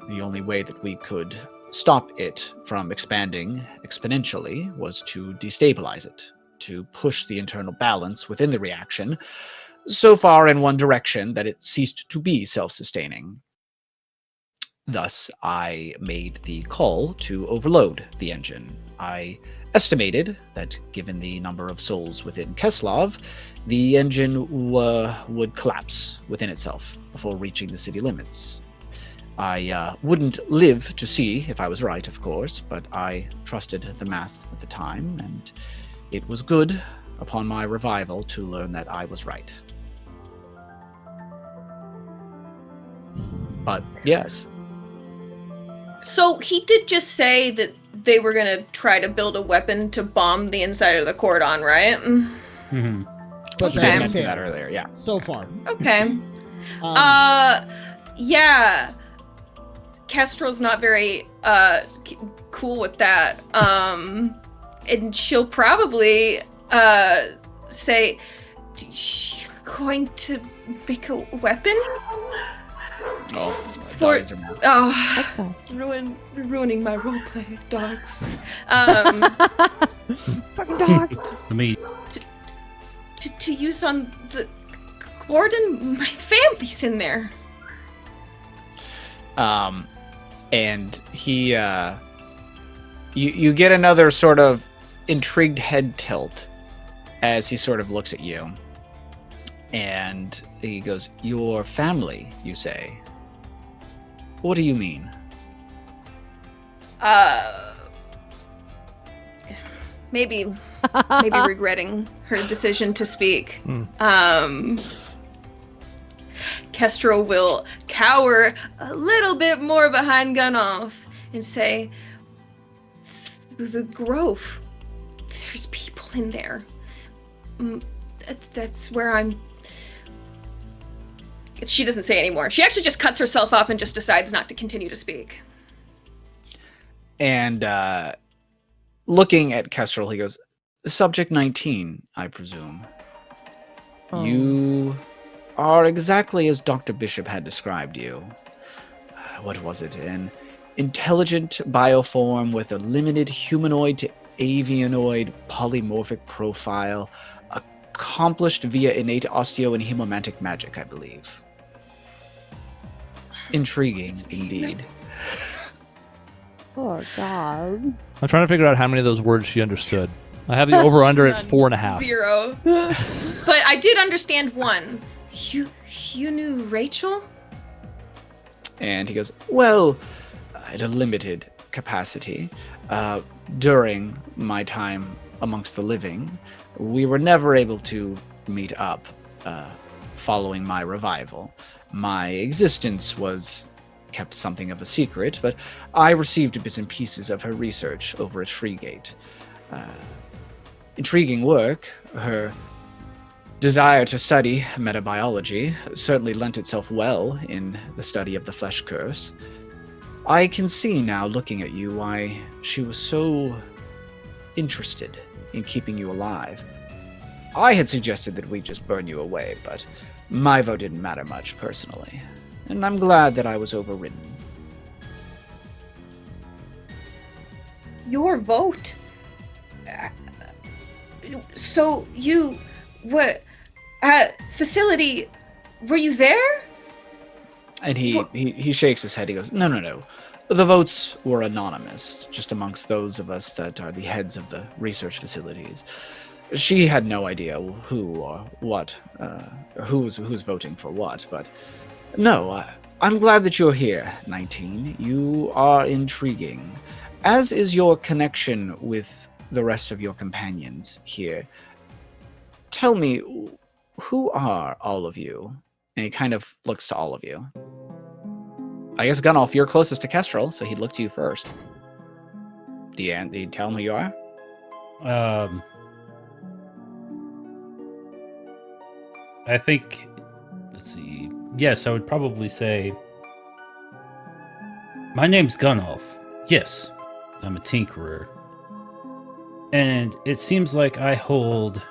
the only way that we could stop it from expanding exponentially was to destabilize it, to push the internal balance within the reaction so far in one direction that it ceased to be self-sustaining. Thus, I made the call to overload the engine. I estimated that, given the number of souls within Keslov, the engine would collapse within itself before reaching the city limits. I wouldn't live to see if I was right, of course, but I trusted the math at the time, and it was good upon my revival to learn that I was right. But yes. So he did just say that they were going to try to build a weapon to bomb the inside of the cordon, right? Mm-hmm. But He Okay. did that's mention fair. that earlier, yeah. So far. Okay. Yeah. Kestrel's not very cool with that. And she'll probably say, "You're going to make a weapon?" Oh, For- dogs are mad. Oh, That's fast. ruining my roleplay, dogs. Fucking dogs. Let me. To use on the Gordon, my family's in there. And he, you get another sort of intrigued head tilt as he sort of looks at you. And he goes, "Your family, you say? What do you mean?" Maybe regretting her decision to speak. Kestrel will cower a little bit more behind Gunoff and say, "The Grove, there's people in there. That's where I'm..." She doesn't say anymore. She actually just cuts herself off and just decides not to continue to speak. And looking at Kestrel, he goes, "Subject 19, I presume. You are exactly as Dr. Bishop had described you. What was it? An intelligent bioform with a limited humanoid to avianoid polymorphic profile, accomplished via innate osteo and hemomantic magic, I believe." Intriguing, indeed. Oh, God. I'm trying to figure out how many of those words she understood. I have the over-under at None. 4.5. 0. But I did understand one. You knew Rachel? And he goes, "Well, at a limited capacity. During my time amongst the living, we were never able to meet up following my revival. My existence was kept something of a secret, but I received bits and pieces of her research over at Freegate. Intriguing work. Her desire to study metabiology certainly lent itself well in the study of the flesh curse. I can see now, looking at you, why she was so interested in keeping you alive. I had suggested that we just burn you away, but my vote didn't matter much personally, and I'm glad that I was overridden." Your vote? So you... What? Facility... Were you there? And he shakes his head. He goes, No. The votes were anonymous, just amongst those of us that are the heads of the research facilities. She had no idea who or what, who's voting for what, but no, I'm glad that you're here, 19. You are intriguing, as is your connection with the rest of your companions here. Tell me, who are all of you? And he kind of looks to all of you. I guess, Gunnolf, you're closest to Kestrel, so he'd look to you first. Do you tell him who you are? I think, let's see. Yes, I would probably say, my name's Gunnolf. Yes, I'm a tinkerer. And it seems like I hold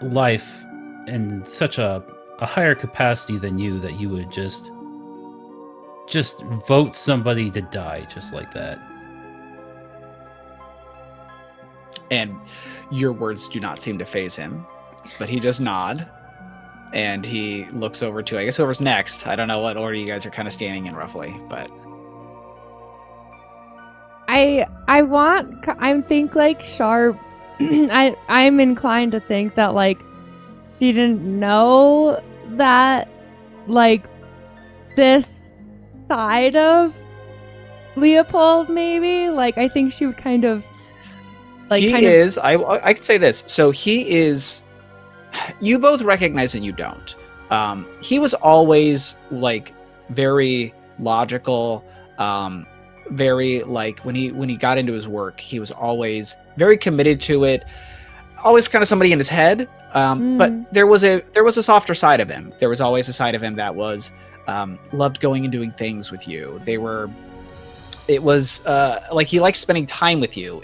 life in such a higher capacity than you, that you would just vote somebody to die just like that. And your words do not seem to faze him, but he does nod. And he looks over to, I guess, whoever's next. I don't know what order you guys are kind of standing in roughly, but I think like Sharp. I'm inclined to think that like she didn't know that like this side of Leopold, maybe. Like I think she would kind of like I could say this. So he is. You both recognize and you don't. He was always like very logical, very like when he got into his work, he was always very committed to it. Always kind of somebody in his head. But there was a softer side of him. There was always a side of him that was loved going and doing things with you. It was like he liked spending time with you.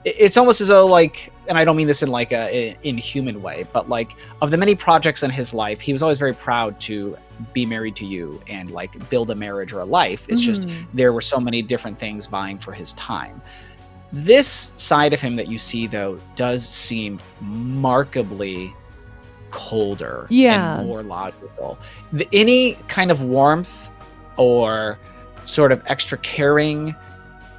It's almost as though like, and I don't mean this in like a inhuman way, but like of the many projects in his life, he was always very proud to be married to you and like build a marriage or a life. It's just there were so many different things vying for his time. This side of him that you see though does seem markedly colder and more logical. Any kind of warmth or sort of extra caring,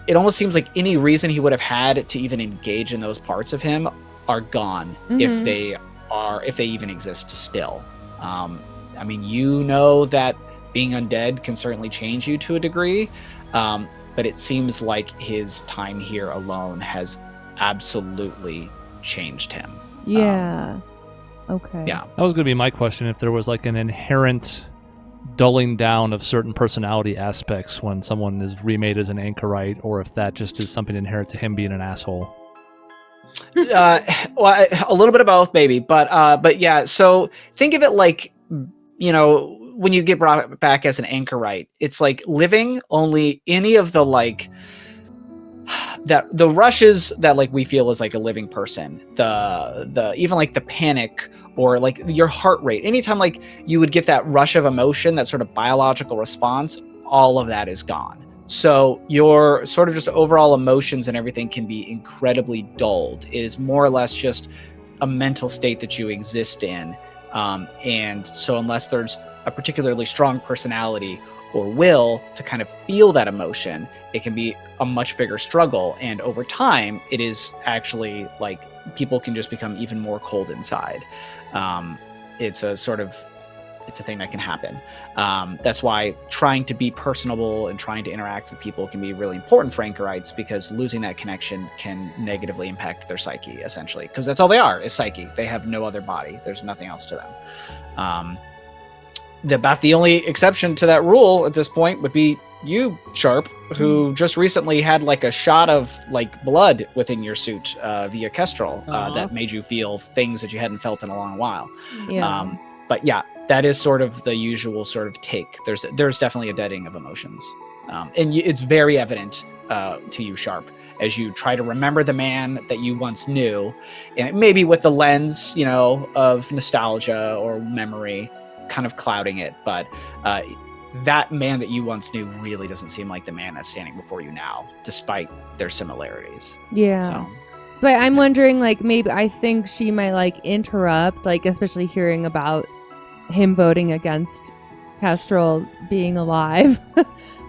it almost seems like any reason he would have had to even engage in those parts of him are gone if they even exist still. I mean, you know that being undead can certainly change you to a degree, but it seems like his time here alone has absolutely changed him. Okay. Yeah. That was going to be my question, if there was like an inherent dulling down of certain personality aspects when someone is remade as an anchorite, or if that just is something inherent to him being an asshole. Well, a little bit of both, maybe, but yeah. So think of it like, you know, when you get brought back as an anchorite, it's like living. Only any of the like that the rushes that like we feel as like a living person, the even like the panic or like your heart rate, anytime like you would get that rush of emotion, that sort of biological response, all of that is gone. So your sort of just overall emotions and everything can be incredibly dulled. It is more or less just a mental state that you exist in. And so unless there's a particularly strong personality or will to kind of feel that emotion, it can be a much bigger struggle. And over time, it is actually like people can just become even more cold inside. It's a thing that can happen. That's why trying to be personable and trying to interact with people can be really important for anchorites, because losing that connection can negatively impact their psyche, essentially. Because that's all they are, is psyche. They have no other body. There's nothing else to them. About the only exception to that rule at this point would be you, Sharp, who just recently had like a shot of like blood within your suit via Kestrel that made you feel things that you hadn't felt in a long while. But yeah, that is sort of the usual sort of take. There's definitely a deadening of emotions. And it's very evident to you, Sharp, as you try to remember the man that you once knew, and maybe with the lens, you know, of nostalgia or memory kind of clouding it. But that man that you once knew really doesn't seem like the man that's standing before you now, despite their similarities. So I'm wondering, like, maybe I think she might like interrupt, like, especially hearing about him voting against Kestrel being alive.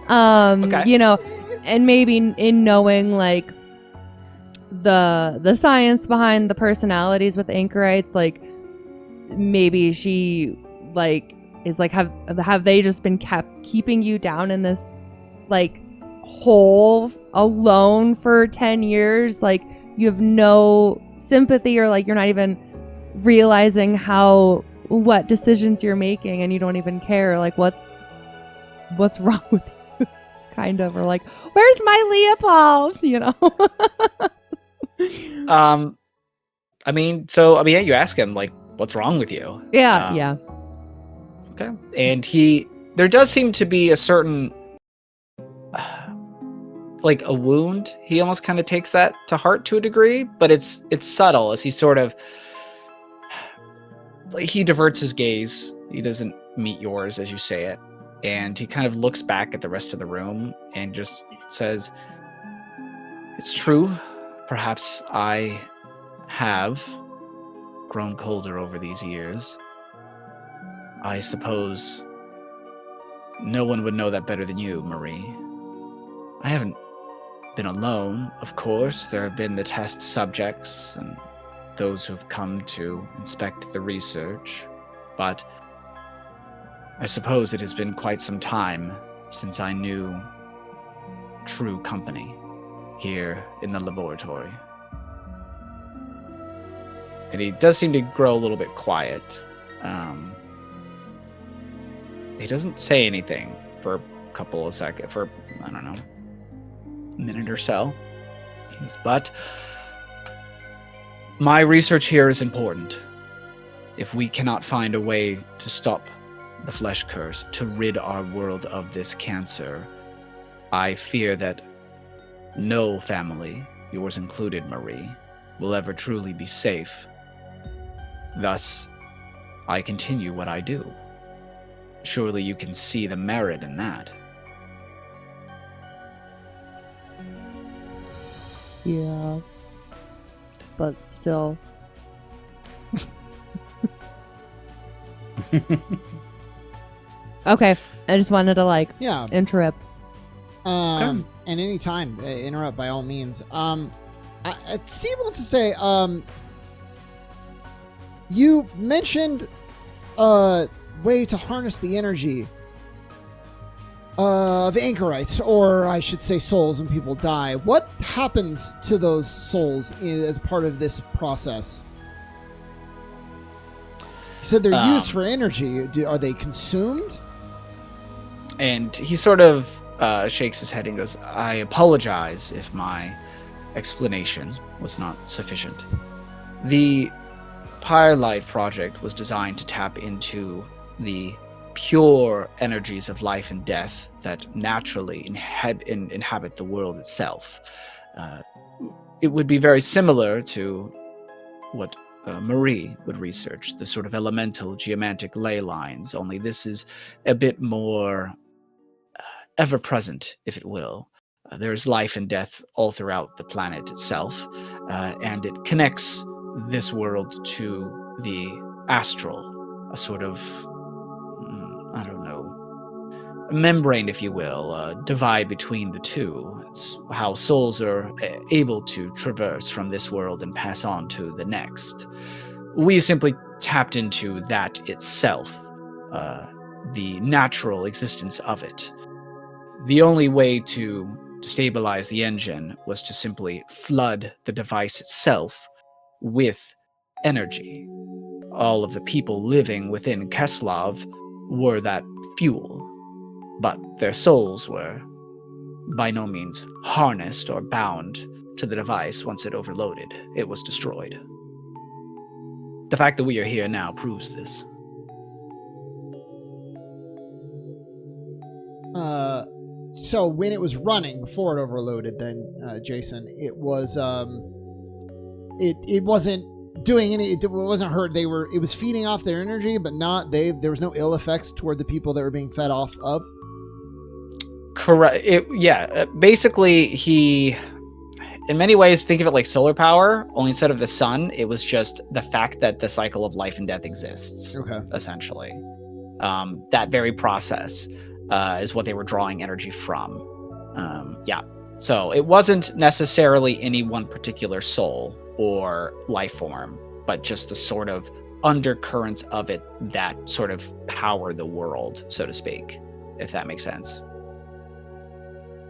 You know, and maybe in knowing like the science behind the personalities with anchorites, like maybe she like is like, have they just been keeping you down in this like hole alone for 10 years? Like you have no sympathy, or like you're not even realizing what decisions you're making, and you don't even care like what's wrong with you, kind of, or like, where's my Leopold, you know? I mean, yeah, you ask him like, what's wrong with you? Yeah. Okay. And there does seem to be a certain like a wound. He almost kind of takes that to heart to a degree, but it's subtle, as he sort of, he diverts his gaze. He doesn't meet yours as you say it. And he kind of looks back at the rest of the room and just says, it's true. Perhaps I have grown colder over these years. I suppose no one would know that better than you, Marie. I haven't been alone, of course. There have been the test subjects and those who've come to inspect the research, but I suppose it has been quite some time since I knew true company here in the laboratory. And he does seem to grow a little bit quiet. He doesn't say anything for a couple of seconds, for, I don't know, a minute or so. But my research here is important. If we cannot find a way to stop the flesh curse, to rid our world of this cancer, I fear that no family, yours included, Marie, will ever truly be safe. Thus, I continue what I do. Surely you can see the merit in that. Yeah. But still. Okay. I just wanted to Yeah. interrupt. And anytime, interrupt by all means. Steve wants to say, you mentioned way to harness the energy of anchorites, or I should say souls, when people die. What happens to those souls as part of this process? You said they're used for energy. Are they consumed? And he sort of shakes his head and goes, I apologize if my explanation was not sufficient. The Firelight Project was designed to tap into the pure energies of life and death that naturally inhabit the world itself. It would be very similar to what Marie would research, the sort of elemental geomantic ley lines, only this is a bit more ever-present, if it will. There's life and death all throughout the planet itself, and it connects this world to the astral, a sort of, I don't know, a membrane, if you will, a divide between the two. It's how souls are able to traverse from this world and pass on to the next. We simply tapped into that itself, the natural existence of it. The only way to stabilize the engine was to simply flood the device itself with energy. All of the people living within Keslov were that fuel, but their souls were by no means harnessed or bound to the device once it overloaded. It was destroyed. The fact that we are here now proves this. So when it was running before it overloaded, then Jason, it was it wasn't doing any. It wasn't hurt. It was feeding off their energy, but not they. There was no ill effects toward the people that were being fed off of. Correct. Basically, he, in many ways, think of it like solar power. Only instead of the sun, it was just the fact that the cycle of life and death exists. Okay. Essentially, that very process is what they were drawing energy from. So it wasn't necessarily any one particular soul or life form, but just the sort of undercurrents of it that sort of power the world, so to speak, if that makes sense.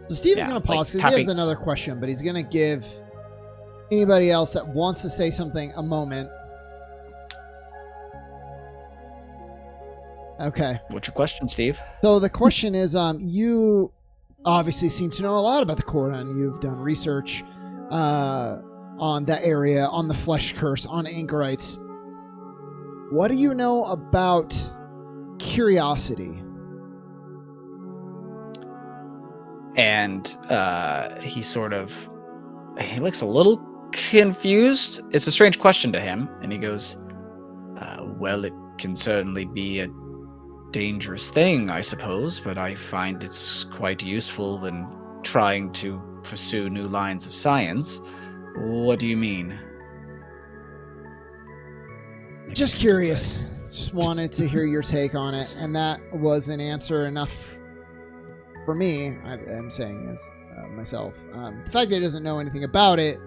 So Steve's going to pause because he has another question, but he's going to give anybody else that wants to say something a moment. Okay. What's your question, Steve? So the question is, you obviously seem to know a lot about the Cordon. You've done research on that area, on the flesh curse, on anchorites. What do you know about curiosity? And he looks a little confused. It's a strange question to him. And he goes, well, it can certainly be a dangerous thing, I suppose, but I find it's quite useful when trying to pursue new lines of science. What do you mean? Just curious. Just wanted to hear your take on it, and that was an answer enough for me. I'm saying as myself. The fact that he doesn't know anything about it.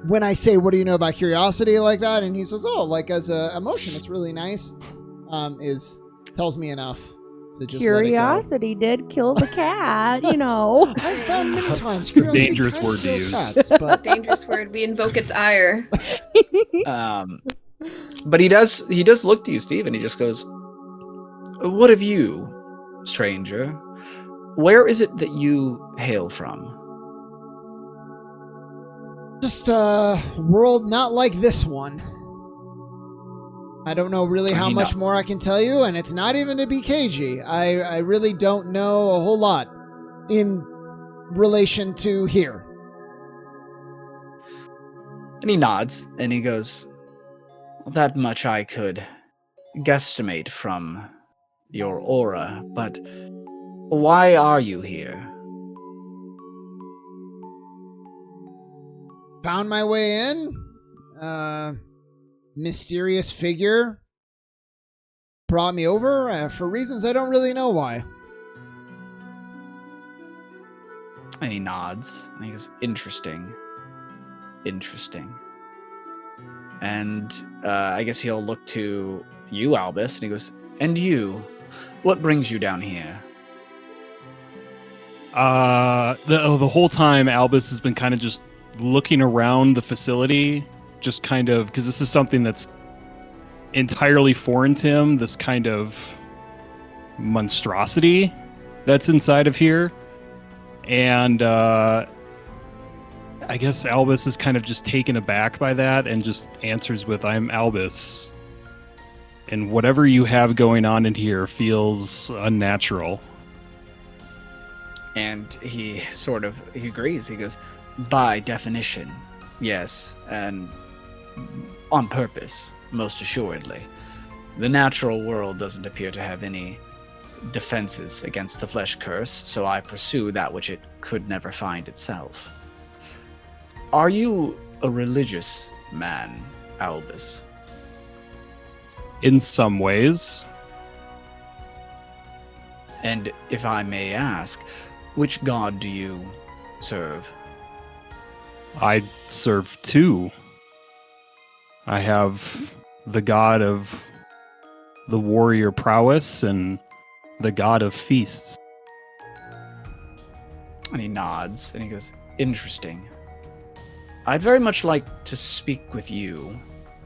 When I say, "What do you know about curiosity?" like that, and he says, "Oh, like as a emotion, it's really nice," tells me enough to just curiosity did kill the cat. You know, I've found many times a curiosity dangerous can word to kill use. cats, but Dangerous word. We invoke its ire. But he does look to you, Steve, and he just goes, "What of you, stranger? Where is it that you hail from?" just a world not like this one. I don't know really how much more I can tell you, and it's not even to be cagey. I really don't know a whole lot in relation to here. And he nods, and he goes, "That much I could guesstimate from your aura, but why are you here?" Found my way in. Mysterious figure brought me over for reasons I don't really know why. And he nods, and he goes, Interesting. And I guess he'll look to you, Albus, and he goes, "And you? What brings you down here?" The whole time Albus has been kind of just looking around the facility, just kind of, because this is something that's entirely foreign to him, this kind of monstrosity that's inside of here. And I guess Albus is kind of just taken aback by that and just answers with, "I'm Albus. And whatever you have going on in here feels unnatural." And he agrees. He goes, "By definition, yes, and on purpose, most assuredly. The natural world doesn't appear to have any defenses against the flesh curse, so I pursue that which it could never find itself. Are you a religious man, Albus?" In some ways. "And if I may ask, which god do you serve?" I serve two. I have the god of the warrior prowess and the god of feasts. And he nods, and he goes, "Interesting. I'd very much like to speak with you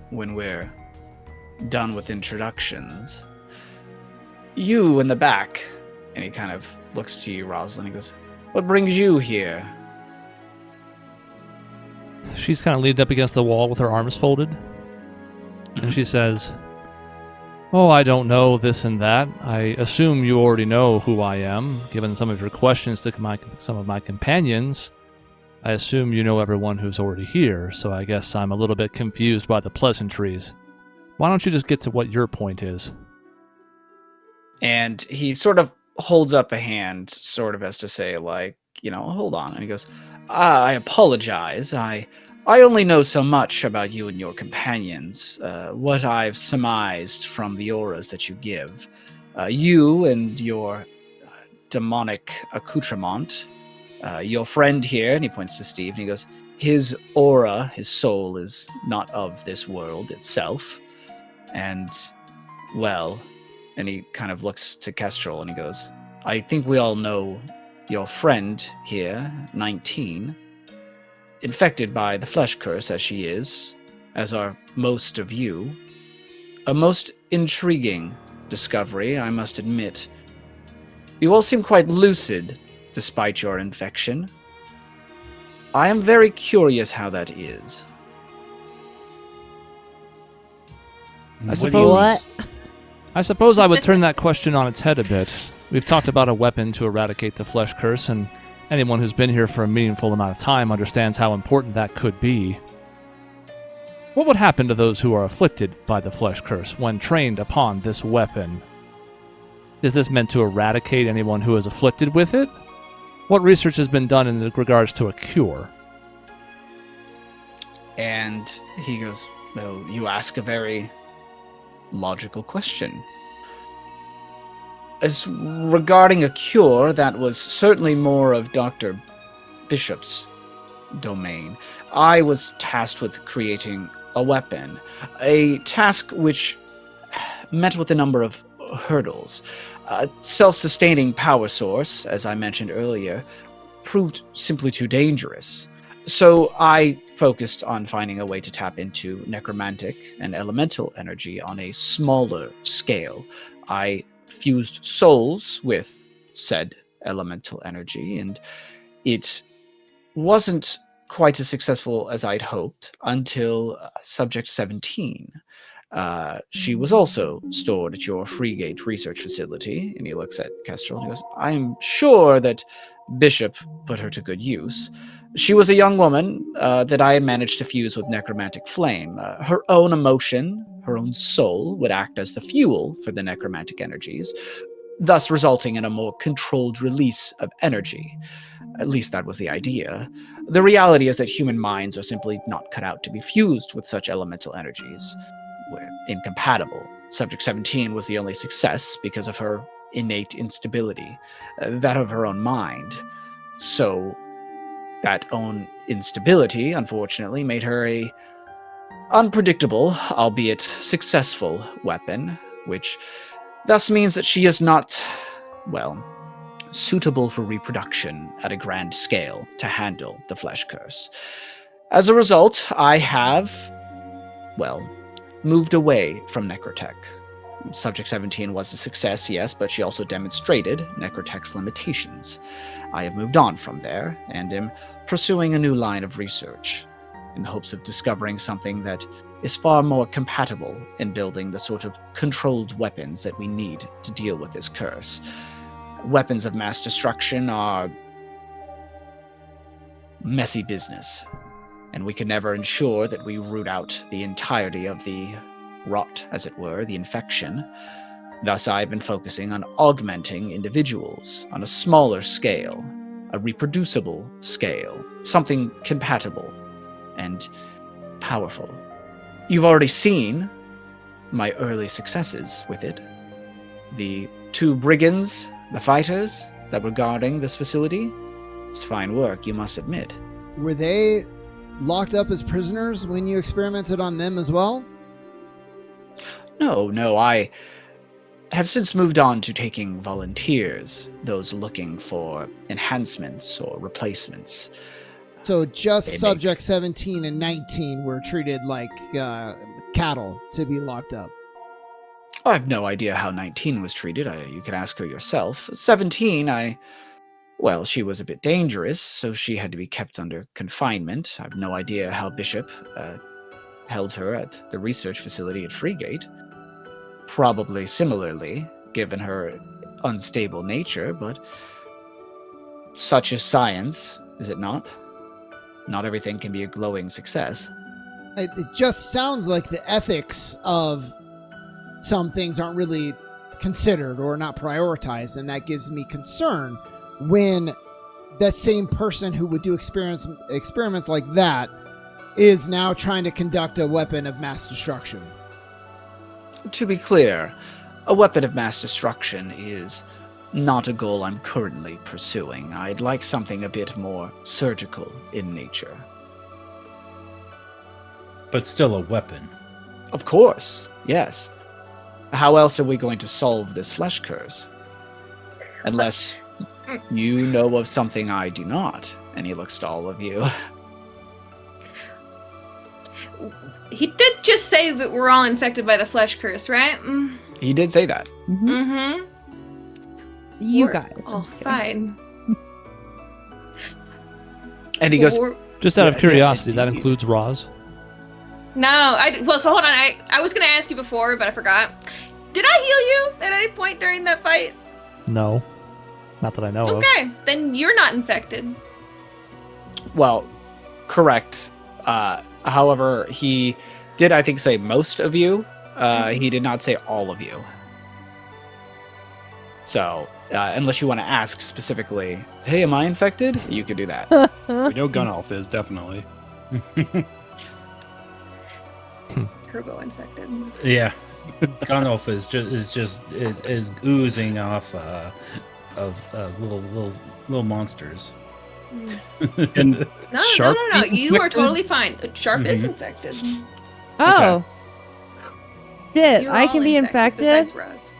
when we're done with introductions. You in the back." And he kind of looks to you, Rosalind. He goes, "What brings you here?" She's kind of leaned up against the wall with her arms folded. Mm-hmm. And she says, "Oh, I don't know this and that. I assume you already know who I am. Given some of your questions to some of my companions, I assume you know everyone who's already here, so I guess I'm a little bit confused by the pleasantries. Why don't you just get to what your point is?" And he sort of holds up a hand, sort of as to say, like, hold on. And he goes, "I apologize. I only know so much about you and your companions. What I've surmised from the auras that you give. You and your demonic accoutrement. Your friend here," and he points to Steve, and he goes, "his aura, his soul is not of this world itself. And, well," and he kind of looks to Kestrel, and he goes, "I think we all know your friend here, 19, infected by the flesh curse as she is, as are most of you. A most intriguing discovery, I must admit. You all seem quite lucid, despite your infection. I am very curious how that is." I suppose I would turn that question on its head a bit. We've talked about a weapon to eradicate the flesh curse, and anyone who's been here for a meaningful amount of time understands how important that could be. What would happen to those who are afflicted by the flesh curse when trained upon this weapon? Is this meant to eradicate anyone who is afflicted with it? What research has been done in regards to a cure? And he goes, "Well, you ask a very logical question. As regarding a cure, that was certainly more of Dr. Bishop's domain. I was tasked with creating a weapon, a task which met with a number of hurdles. A self-sustaining power source, as I mentioned earlier, proved simply too dangerous. So I focused on finding a way to tap into necromantic and elemental energy on a smaller scale. I fused souls with said elemental energy, and it wasn't quite as successful as I'd hoped until Subject 17. She was also stored at your Freegate research facility, and he looks at Kestrel and he goes, I'm sure that Bishop put her to good use. She was a young woman that I had managed to fuse with necromantic flame. Her own emotion, her own soul, would act as the fuel for the necromantic energies, thus resulting in a more controlled release of energy. At least that was the idea. The reality is that human minds are simply not cut out to be fused with such elemental energies. We're incompatible. Subject 17 was the only success because of her innate instability, that of her own mind. So that own instability, unfortunately, made her a unpredictable, albeit successful, weapon, which thus means that she is not, well, suitable for reproduction at a grand scale to handle the flesh curse. As a result, I have, well, moved away from Necrotech. Subject 17 was a success, yes, but she also demonstrated Necrotech's limitations. I have moved on from there, and am pursuing a new line of research, in the hopes of discovering something that is far more compatible in building the sort of controlled weapons that we need to deal with this curse. Weapons of mass destruction are messy business, and we can never ensure that we root out the entirety of the rot, as it were, the infection. Thus, I've been focusing on augmenting individuals on a smaller scale, a reproducible scale, something compatible and powerful. You've already seen my early successes with it. The 2 brigands, the fighters that were guarding this facility. It's fine work, you must admit. Were they locked up as prisoners when you experimented on them as well? No, I have since moved on to taking volunteers, those looking for enhancements or replacements. So just Subject 17 and 19 were treated like cattle to be locked up. I have no idea how 19 was treated. You can ask her yourself. 17, well, she was a bit dangerous, so she had to be kept under confinement. I have no idea how Bishop held her at the research facility at Freegate. Probably similarly, given her unstable nature, but such is science, is it not? Not everything can be a glowing success. It just sounds like the ethics of some things aren't really considered or not prioritized, and that gives me concern when that same person who would do experiments like that is now trying to conduct a weapon of mass destruction. To be clear, a weapon of mass destruction is not a goal I'm currently pursuing. I'd like something a bit more surgical in nature. But still a weapon. Of course, yes. How else are we going to solve this flesh curse? Unless you know of something I do not. And he looks to all of you. He did just say that we're all infected by the flesh curse, right? He did say that. Mm-hmm. You We're guys. all fine. And he goes, Just out of Yeah, curiosity, yeah, that includes Roz? No, so hold on. I was going to ask you before, but I forgot. Did I heal you at any point during that fight? No. Not that I know of. Okay, then you're not infected. well, correct. However, he did, I think, say most of you. He did not say all of you. So, unless you want to ask specifically, hey, am I infected? You could do that. We know Gunalf is, definitely. Turbo infected. Yeah, Gunnulf is oozing off of little monsters. And No, Sharp no. being You are infected? totally fine. Sharp is Mhm. infected. Oh. Shit, You're I all can be infected? Besides Raz.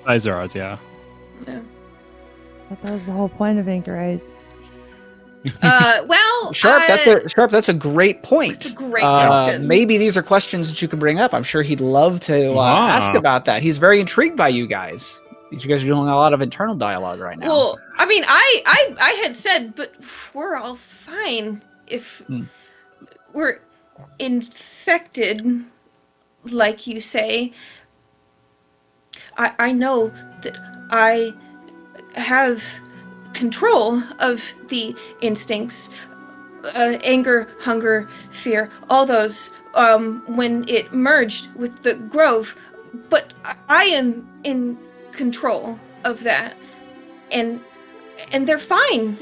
Izar's, yeah. Yeah. But that was the whole point of Anchorites. Well, Sharp, that's a great point. That's a great question. Maybe these are questions that you can bring up. I'm sure he'd love to ask about that. He's very intrigued by you guys. You guys are doing a lot of internal dialogue right now. Well, I mean, I had said, but we're all fine if we're infected, like you say. I know that I have control of the instincts, anger, hunger, fear, all those, when it merged with the grove, but I am in control of that, and they're fine,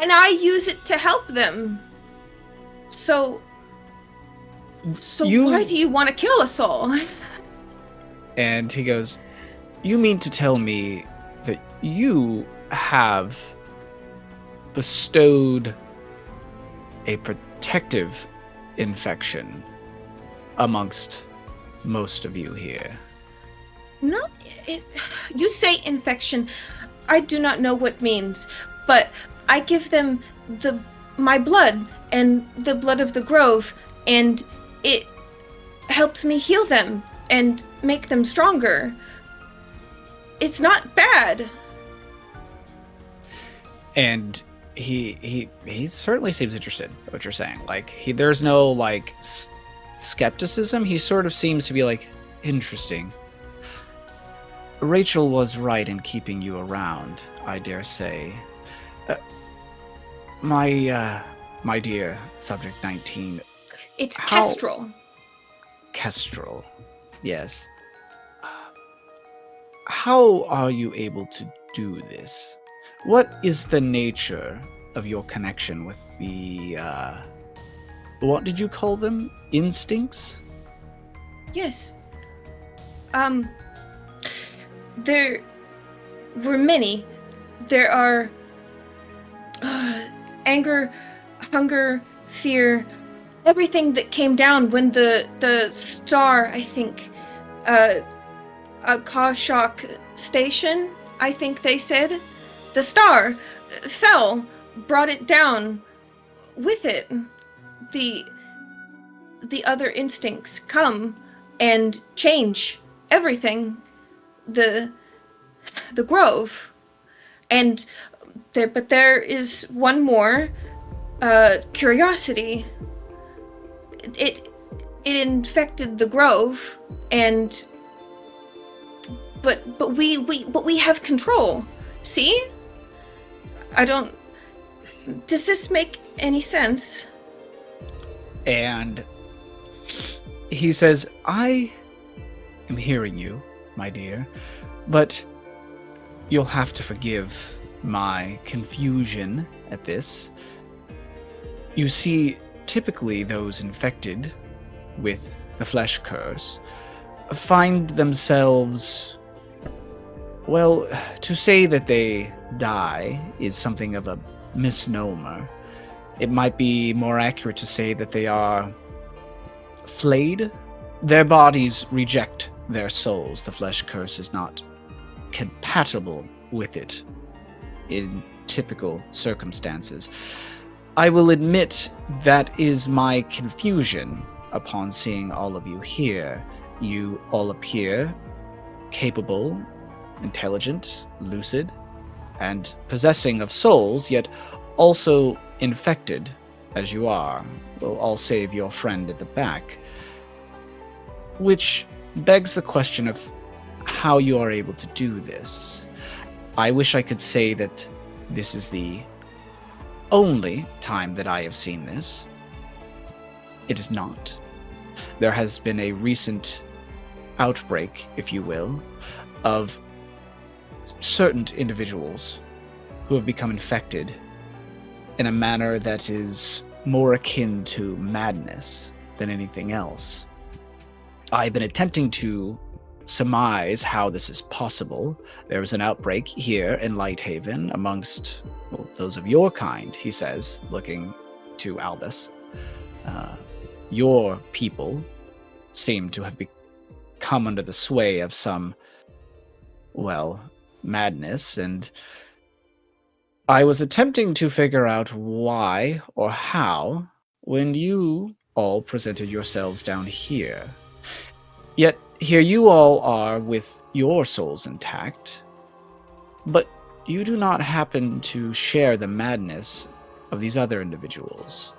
and I use it to help them. So why do you want to kill us all? And he goes, "You mean to tell me that you have bestowed a protective infection amongst most of you here?" No, you say infection. I do not know what means, but I give them my blood and the blood of the grove, and it helps me heal them and make them stronger. It's not bad. And he certainly seems interested in what you're saying. Like, there's no like skepticism. He sort of seems to be like, interesting. Rachel was right in keeping you around, I dare say. My dear Subject 19. It's Kestrel. Kestrel, yes. How are you able to do this? What is the nature of your connection with the, what did you call them? Instincts? Yes. There were many. There are anger, hunger, fear, everything that came down when the star, I think, Kawshok Station, I think they said, the star fell, brought it down with it. The other instincts come and change everything. The grove, and there is one more, curiosity. It infected the grove, and but we have control. See? Does this make any sense? And he says, "I am hearing you, my dear, but you'll have to forgive my confusion at this. You see, typically those infected with the flesh curse find themselves, well, to say that they die is something of a misnomer. It might be more accurate to say that they are flayed. Their bodies reject their souls. The flesh curse is not compatible with it in typical circumstances. I will admit that is my confusion upon seeing all of you here. You all appear capable, intelligent, lucid, and possessing of souls, yet also infected as you are. Well, all save your friend at the back. Which begs the question of how you are able to do this. I wish I could say that this is the only time that I have seen this. It is not. There has been a recent outbreak, if you will, of certain individuals who have become infected in a manner that is more akin to madness than anything else. I've been attempting to surmise how this is possible. There was an outbreak here in Lighthaven amongst those of your kind, he says, looking to Albus. Your people seem to have come under the sway of some, madness, and I was attempting to figure out why or how when you all presented yourselves down here. Yet here you all are with your souls intact, but you do not happen to share the madness of these other individuals.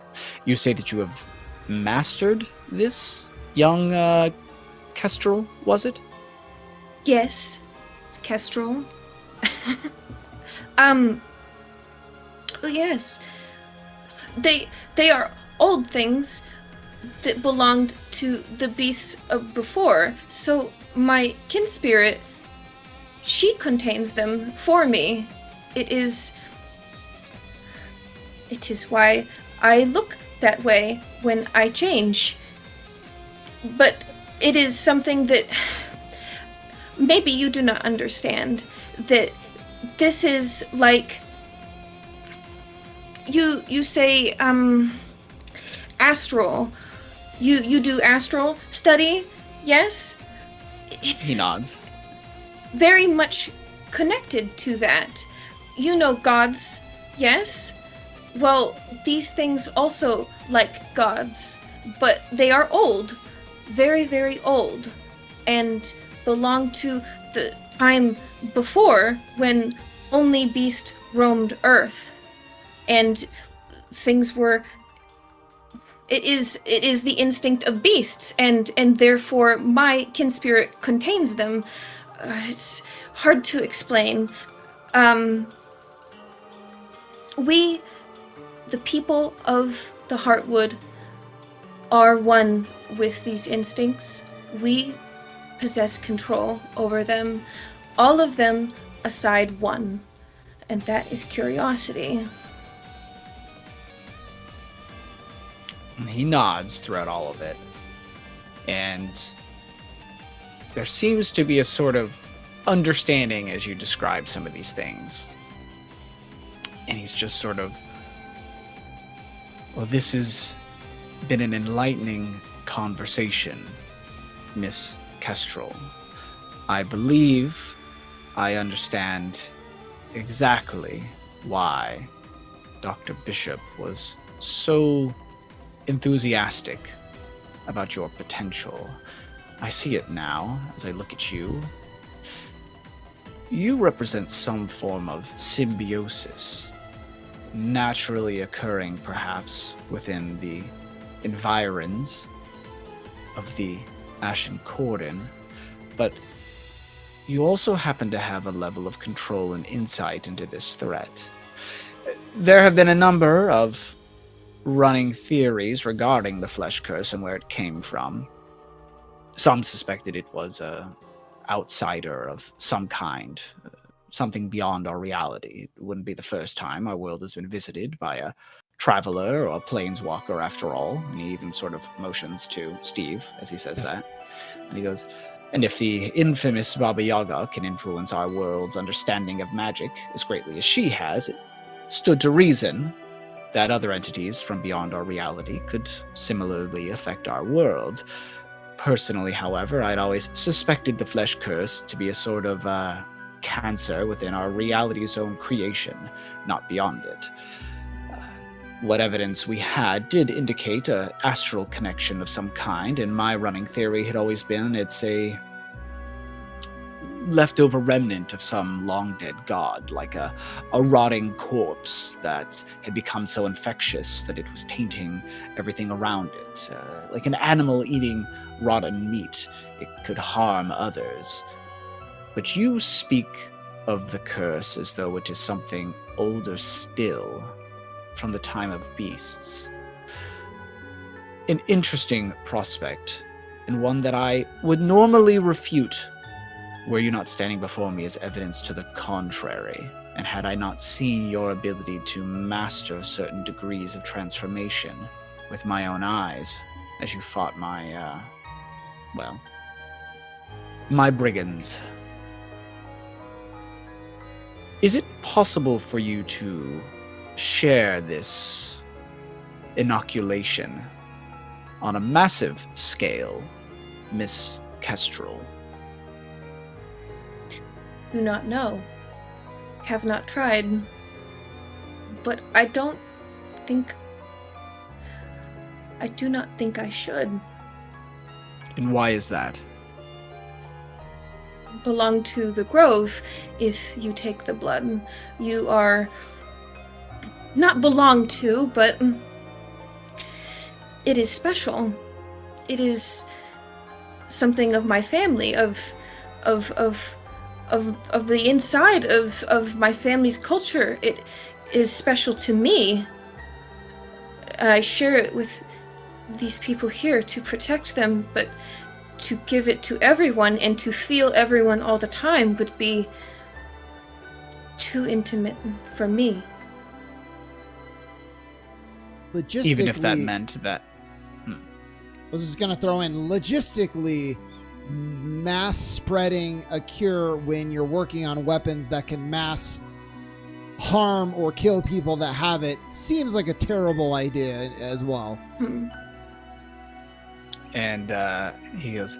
You say that you have mastered this, young Kestrel, was it? Yes, it's Kestrel. Yes. They are old things that belonged to the beasts of before, so my kin spirit, she contains them for me. It is why I look that way when I change. But it is something that maybe you do not understand, that this is like, you say, astral. You do astral study, yes? He nods. Very much connected to that. You know gods, yes? Well, these things also like gods, but they are old, very, very old, and belong to the time before when only beast roamed Earth, and things were. It is the instinct of beasts, and therefore my kin spirit contains them. It's hard to explain. We, the people of the Heartwood, are one with these instincts. We possess control over them, all of them aside one, and that is curiosity. He nods throughout all of it, and there seems to be a sort of understanding as you describe some of these things. And he's just sort of, this has been an enlightening conversation, Miss Kestrel. I believe I understand exactly why Dr. Bishop was so enthusiastic about your potential. I see it now as I look at you. You represent some form of symbiosis, naturally occurring perhaps within the environs of the Ashen Cordon, but you also happen to have a level of control and insight into this threat. There have been a number of running theories regarding the Flesh Curse and where it came from. Some suspected it was a outsider of some kind, something beyond our reality. It wouldn't be the first time our world has been visited by a traveler or a planeswalker after all. And he even sort of motions to Steve as he says that. And he goes, and if the infamous Baba Yaga can influence our world's understanding of magic as greatly as she has, it stood to reason that other entities from beyond our reality could similarly affect our world. Personally, however, I'd always suspected the Flesh Curse to be a sort of cancer within our reality's own creation, not beyond it. What evidence we had did indicate an astral connection of some kind, and my running theory had always been it's a leftover remnant of some long-dead god, like a rotting corpse that had become so infectious that it was tainting everything around it. Like an animal eating rotten meat, it could harm others. But you speak of the curse as though it is something older still, from the time of beasts. An interesting prospect, and one that I would normally refute were you not standing before me as evidence to the contrary, and had I not seen your ability to master certain degrees of transformation with my own eyes as you fought my Well, my brigands, is it possible for you to share this inoculation on a massive scale, Miss Kestrel? Do not know. Have not tried. But I do not think I should. And why is that? Belong to the Grove. If you take the blood, you are not belong to, but it is special. It is something of my family, of the inside of my family's culture. It is special to me. I share it with these people here to protect them, but to give it to everyone and to feel everyone all the time would be too intimate for me. Logistically, Even if that meant that... I was just going to throw in, logistically, mass spreading a cure when you're working on weapons that can mass harm or kill people that have it seems like a terrible idea as well. And he goes,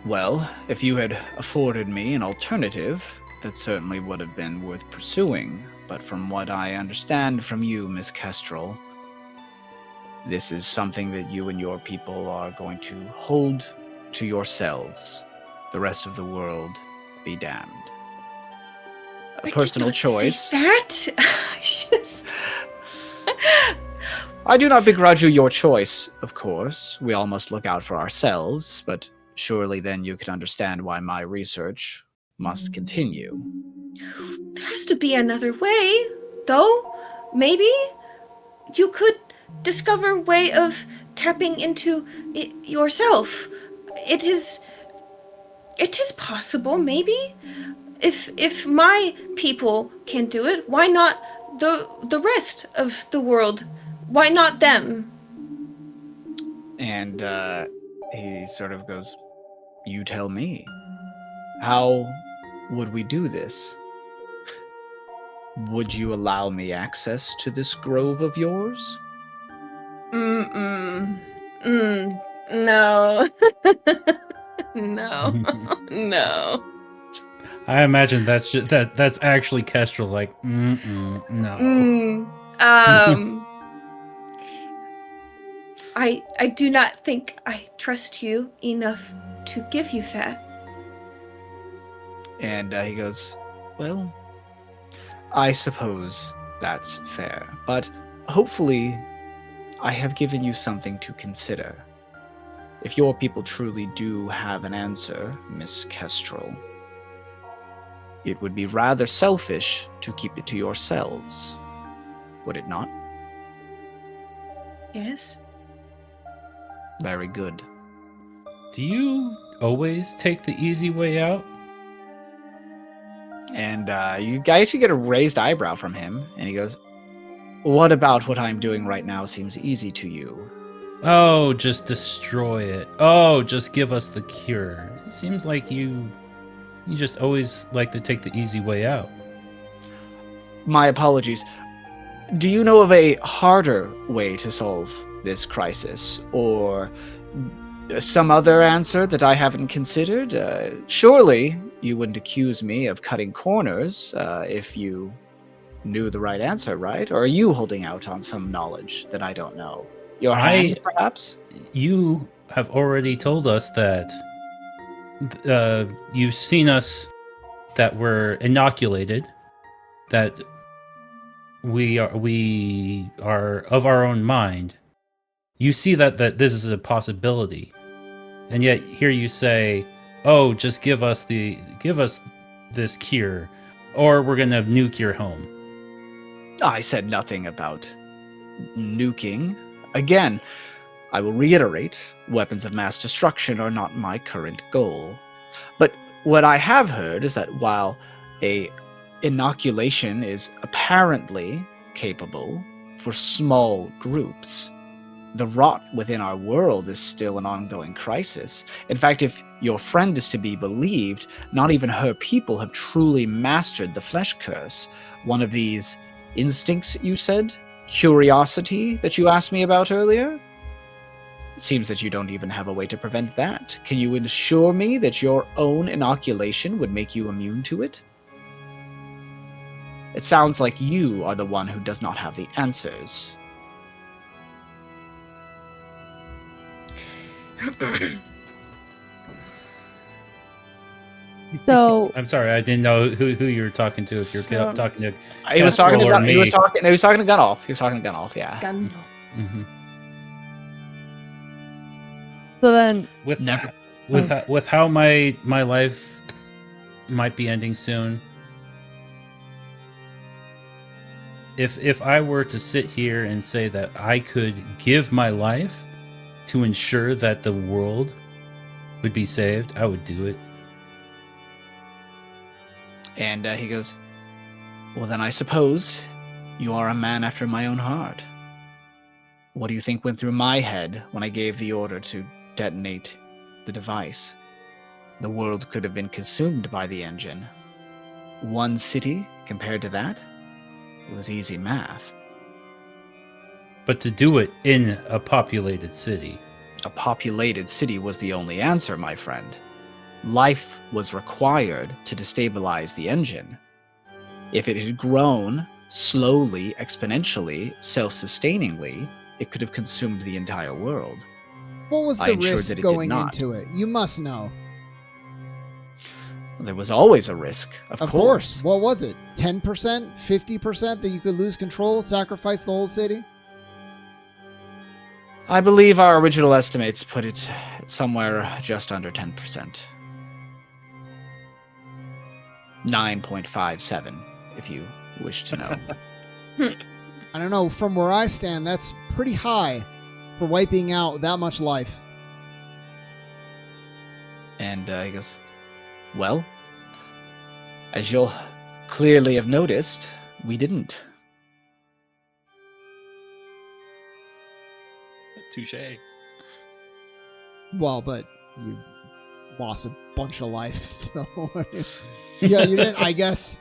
well, if you had afforded me an alternative, that certainly would have been worth pursuing. But from what I understand from you, Miss Kestrel, this is something that you and your people are going to hold to yourselves. The rest of the world be damned. A personal choice. Say that? I do not begrudge you your choice, of course. We all must look out for ourselves, but surely then you can understand why my research must continue. There has to be another way, though. Maybe you could discover a way of tapping into it yourself. It is possible, maybe. If my people can do it, why not the rest of the world? Why not them? And he sort of goes, you tell me. How would we do this? Would you allow me access to this grove of yours? No. No. No. I imagine that's actually Kestrel, like, no. I do not think I trust you enough to give you that. And he goes, well, I suppose that's fair, but hopefully I have given you something to consider. If your people truly do have an answer, Miss Kestrel, it would be rather selfish to keep it to yourselves, would it not? Yes. Very good. Do you always take the easy way out? And you actually get a raised eyebrow from him, and he goes, what about what I'm doing right now seems easy to you? Oh, just destroy it. Oh, just give us the cure. It seems like you just always like to take the easy way out. My apologies. Do you know of a harder way to solve this crisis, or some other answer that I haven't considered? Surely you wouldn't accuse me of cutting corners if you knew the right answer, right? Or are you holding out on some knowledge that I don't know? Your hand, perhaps? You have already told us that you've seen us, that we're inoculated, that we are of our own mind. You see that this is a possibility, and yet here you say, "Oh, just give us this cure, or we're gonna nuke your home." I said nothing about nuking. Again, I will reiterate, weapons of mass destruction are not my current goal. But what I have heard is that while a inoculation is apparently capable for small groups, the rot within our world is still an ongoing crisis. In fact, if your friend is to be believed, not even her people have truly mastered the flesh curse. One of these instincts, you said? Curiosity that you asked me about earlier? It seems that you don't even have a way to prevent that. Can you assure me that your own inoculation would make you immune to it? It sounds like you are the one who does not have the answers. So I'm sorry, I didn't know who you were talking to. If you're talking to, He was talking to Kestrel or me. he was talking to Gunolf. He was talking to Gunolf. Yeah. Mhm. so then with how my life might be ending soon. If I were to sit here and say that I could give my life to ensure that the world would be saved, I would do it. And he goes, well, then I suppose you are a man after my own heart. What do you think went through my head when I gave the order to detonate the device? The world could have been consumed by the engine. One city compared to that? It was easy math. But to do it in a populated city. A populated city was the only answer, my friend. Life was required to destabilize the engine. If it had grown slowly, exponentially, self-sustainingly, it could have consumed the entire world. What was I the ensured risk that it going did not. into it? You must know. There was always a risk, of course. What was it? 10%? 50% that you could lose control, sacrifice the whole city? I believe our original estimates put it somewhere just under 10%. 9.57, if you wish to know. I don't know. From where I stand, that's pretty high for wiping out that much life. And he goes, well, as you'll clearly have noticed, we didn't. Touche. Well, but you lost a bunch of life still. Yeah, you didn't. I guess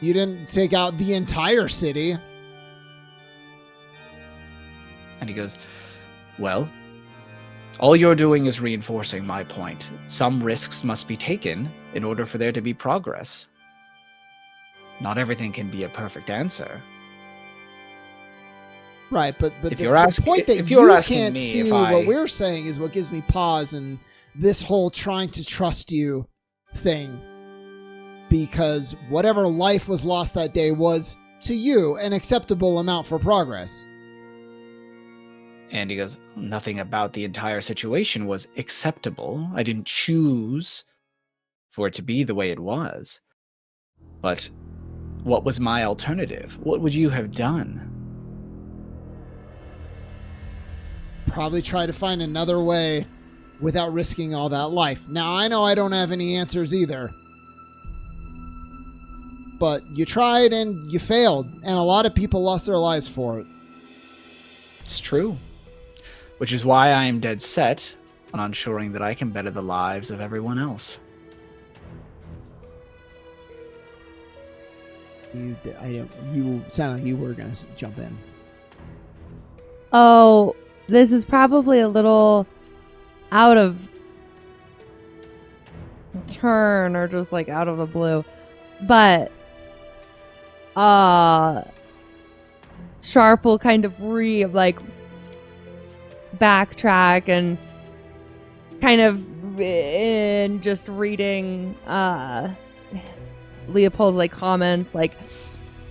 you didn't take out the entire city. And he goes, well, all you're doing is reinforcing my point. Some risks must be taken in order for there to be progress. Not everything can be a perfect answer. Right, but If the, you're the asking- point that if you're you asking can't me see if I- what we're saying is what gives me pause in this whole trying to trust you thing. Because whatever life was lost that day was, to you, an acceptable amount for progress. And he goes, nothing about the entire situation was acceptable. I didn't choose for it to be the way it was. But what was my alternative? What would you have done? Probably try to find another way without risking all that life. Now, I know I don't have any answers either. But you tried and you failed, and a lot of people lost their lives for it. It's true. Which is why I am dead set on ensuring that I can better the lives of everyone else. You sounded like you were going to jump in. Oh, this is probably a little out of turn or just like out of the blue. But Sharp will kind of backtrack and kind of in just reading Leopold's comments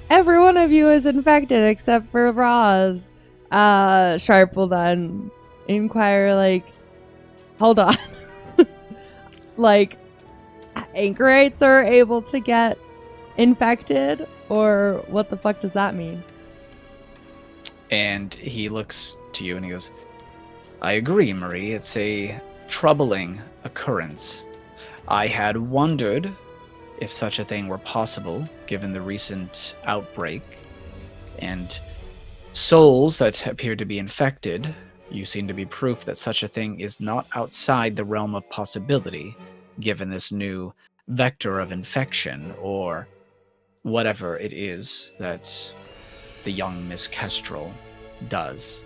every one of you is infected except for Roz. Sharp will then inquire hold on. Anchorites are able to get infected, or what the fuck does that mean? And he looks to you and he goes, I agree, Marie. It's a troubling occurrence. I had wondered if such a thing were possible, given the recent outbreak, and souls that appear to be infected, you seem to be proof that such a thing is not outside the realm of possibility, given this new vector of infection, or whatever it is that the young Miss Kestrel does.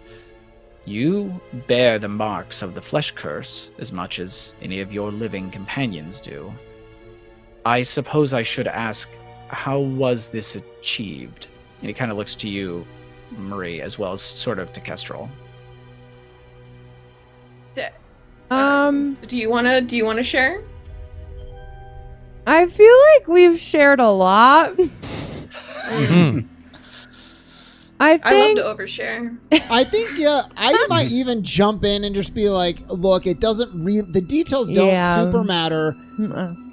You bear the marks of the flesh curse as much as any of your living companions do. I suppose I should ask, how was this achieved? And he kind of looks to you, Marie, as well as sort of to Kestrel. Do you wanna share? I feel like we've shared a lot. I love to overshare. I think, yeah, I might even jump in and just be like, look, it doesn't the details don't super matter.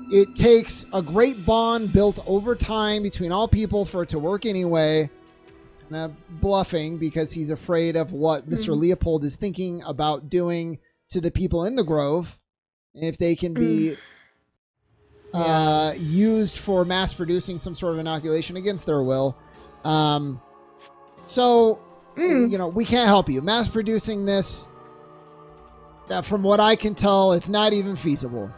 It takes a great bond built over time between all people for it to work anyway. He's kind of bluffing because he's afraid of what Mr. Leopold is thinking about doing to the people in the Grove. And if they can be used for mass producing some sort of inoculation against their will. So, we can't help you. Mass producing this, from what I can tell, it's not even feasible.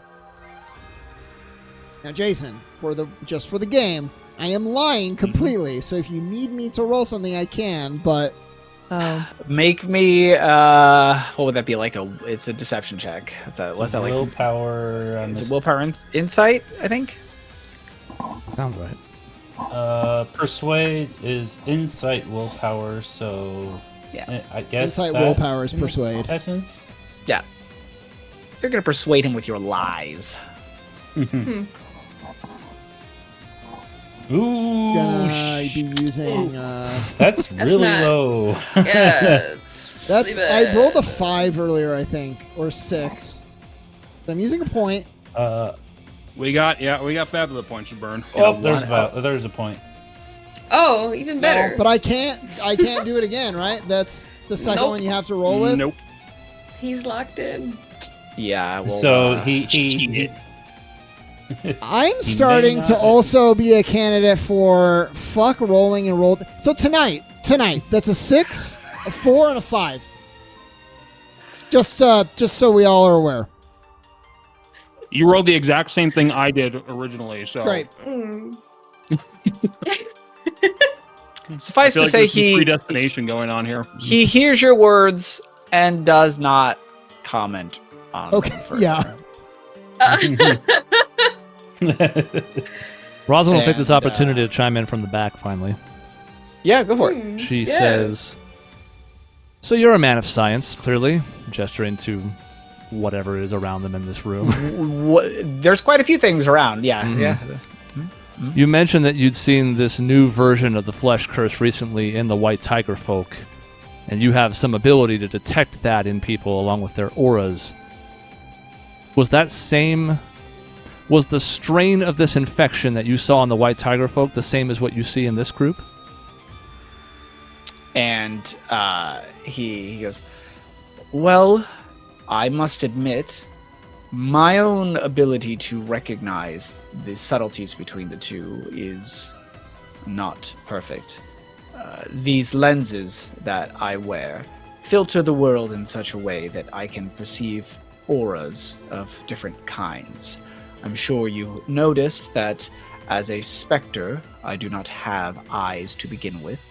Now, Jason, for the game, I am lying completely. So if you need me to roll something, I can, but... Make me, what would that be, it's a deception check. What's that like? Willpower. It's a willpower insight, I think? Sounds right. Persuade is insight willpower, so yeah, I guess insight willpower is persuade. Essence. Yeah, you're gonna persuade him with your lies. Ooh, gonna be using. That's really low. Yeah, that's really bad. I rolled a 5 earlier, I think, or 6. So I'm using a point. We got Fabula points to burn. There's a point. Oh, even better. No, but I can't do it again, right? That's the second one you have to roll with. Nope. He's locked in. Yeah. Well, So he I'm starting to also be a candidate for fuck rolling and roll. So tonight, that's a 6, a 4, and a 5. Just so we all are aware. You rolled the exact same thing I did originally, so Great. Suffice to say, there's some predestination going on here. He hears your words and does not comment on them further. Yeah. Rosalind will take this opportunity to chime in from the back finally. Yeah, go for it. She says, so you're a man of science, clearly, gesturing to whatever is around them in this room. There's quite a few things around, yeah. You mentioned that you'd seen this new version of the flesh curse recently in the white tiger folk, and you have some ability to detect that in people along with their auras. Was the strain of this infection that you saw in the white tiger folk the same as what you see in this group? And he goes, well, I must admit, my own ability to recognize the subtleties between the two is not perfect. These lenses that I wear filter the world in such a way that I can perceive auras of different kinds. I'm sure you noticed that as a specter, I do not have eyes to begin with.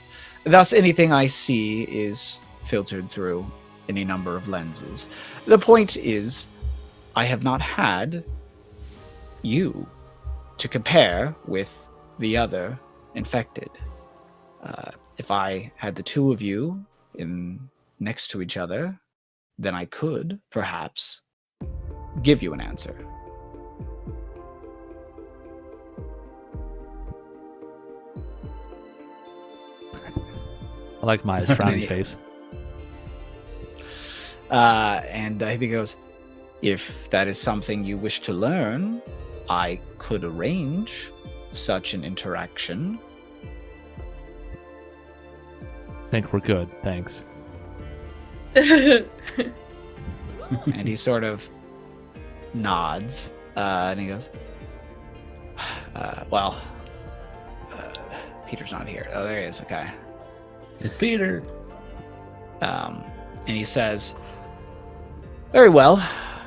Thus, anything I see is filtered through any number of lenses. The point is, I have not had you to compare with the other infected. If I had the two of you next to each other, then I could, perhaps, give you an answer. I like Maya's frowny face. And I think he goes, if that is something you wish to learn, I could arrange such an interaction. I think we're good, thanks. And he sort of nods, and he goes, Peter's not here. Oh, there he is, okay. It's Peter. And he says, "Very well.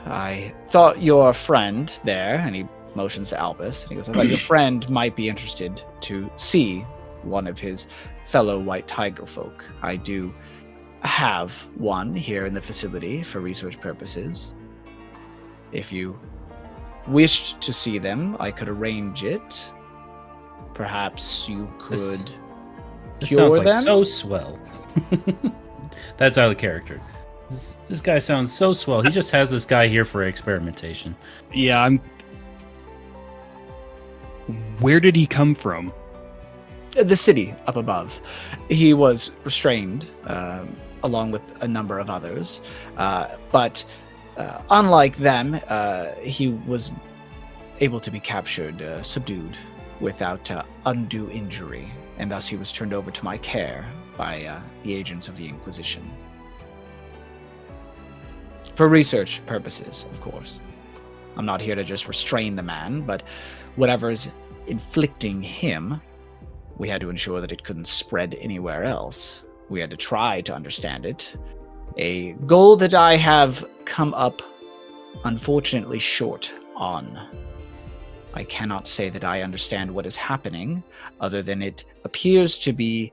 I thought your friend there," and he motions to Albus, and he goes, "I thought your friend might be interested to see one of his fellow white tiger folk. I do have one here in the facility for research purposes. If you wished to see them, I could arrange it. Perhaps you could This cure sounds like them." so swell. That's out of character. This guy sounds so swell. He just has this guy here for experimentation. Yeah, Where did he come from? The city up above. He was restrained, along with a number of others, but unlike them, he was able to be captured, subdued, without undue injury, and thus he was turned over to my care by the agents of the Inquisition. For research purposes, of course. I'm not here to just restrain the man, but whatever's inflicting him, we had to ensure that it couldn't spread anywhere else. We had to try to understand it. A goal that I have come up, unfortunately, short on. I cannot say that I understand what is happening, other than it appears to be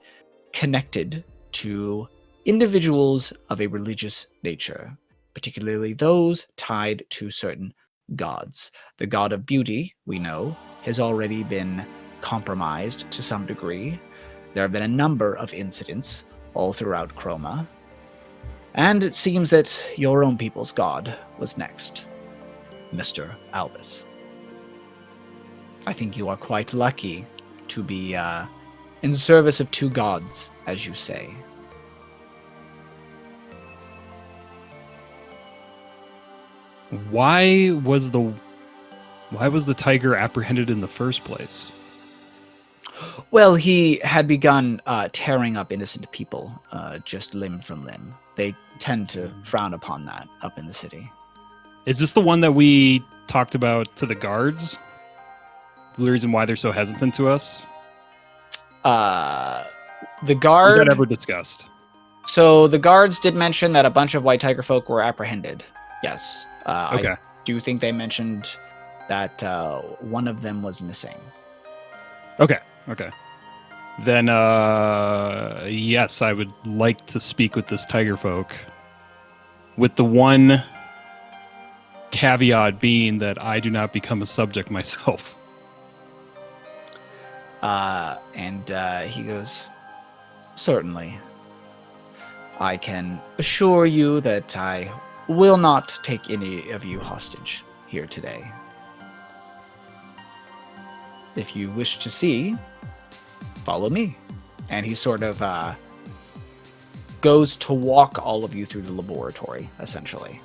connected to individuals of a religious nature, particularly those tied to certain gods. The god of beauty, we know, has already been compromised to some degree. There have been a number of incidents all throughout Chroma, and it seems that your own people's god was next, Mr. Albus. I think you are quite lucky to be in service of two gods, as you say. Why was the tiger apprehended in the first place? Well, he had begun tearing up innocent people, just limb from limb. They tend to frown upon that up in the city. Is this the one that we talked about to the guards? The reason why they're so hesitant to us? The guard... Was that ever discussed? So the guards did mention that a bunch of white tiger folk were apprehended. Yes. Okay. I do think they mentioned that one of them was missing. Okay. Then, yes, I would like to speak with this tiger folk. With the one caveat being that I do not become a subject myself. And he goes, "Certainly. I can assure you that I will not take any of you hostage here today. If you wish to see, follow me." And he sort of goes to walk all of you through the laboratory, essentially.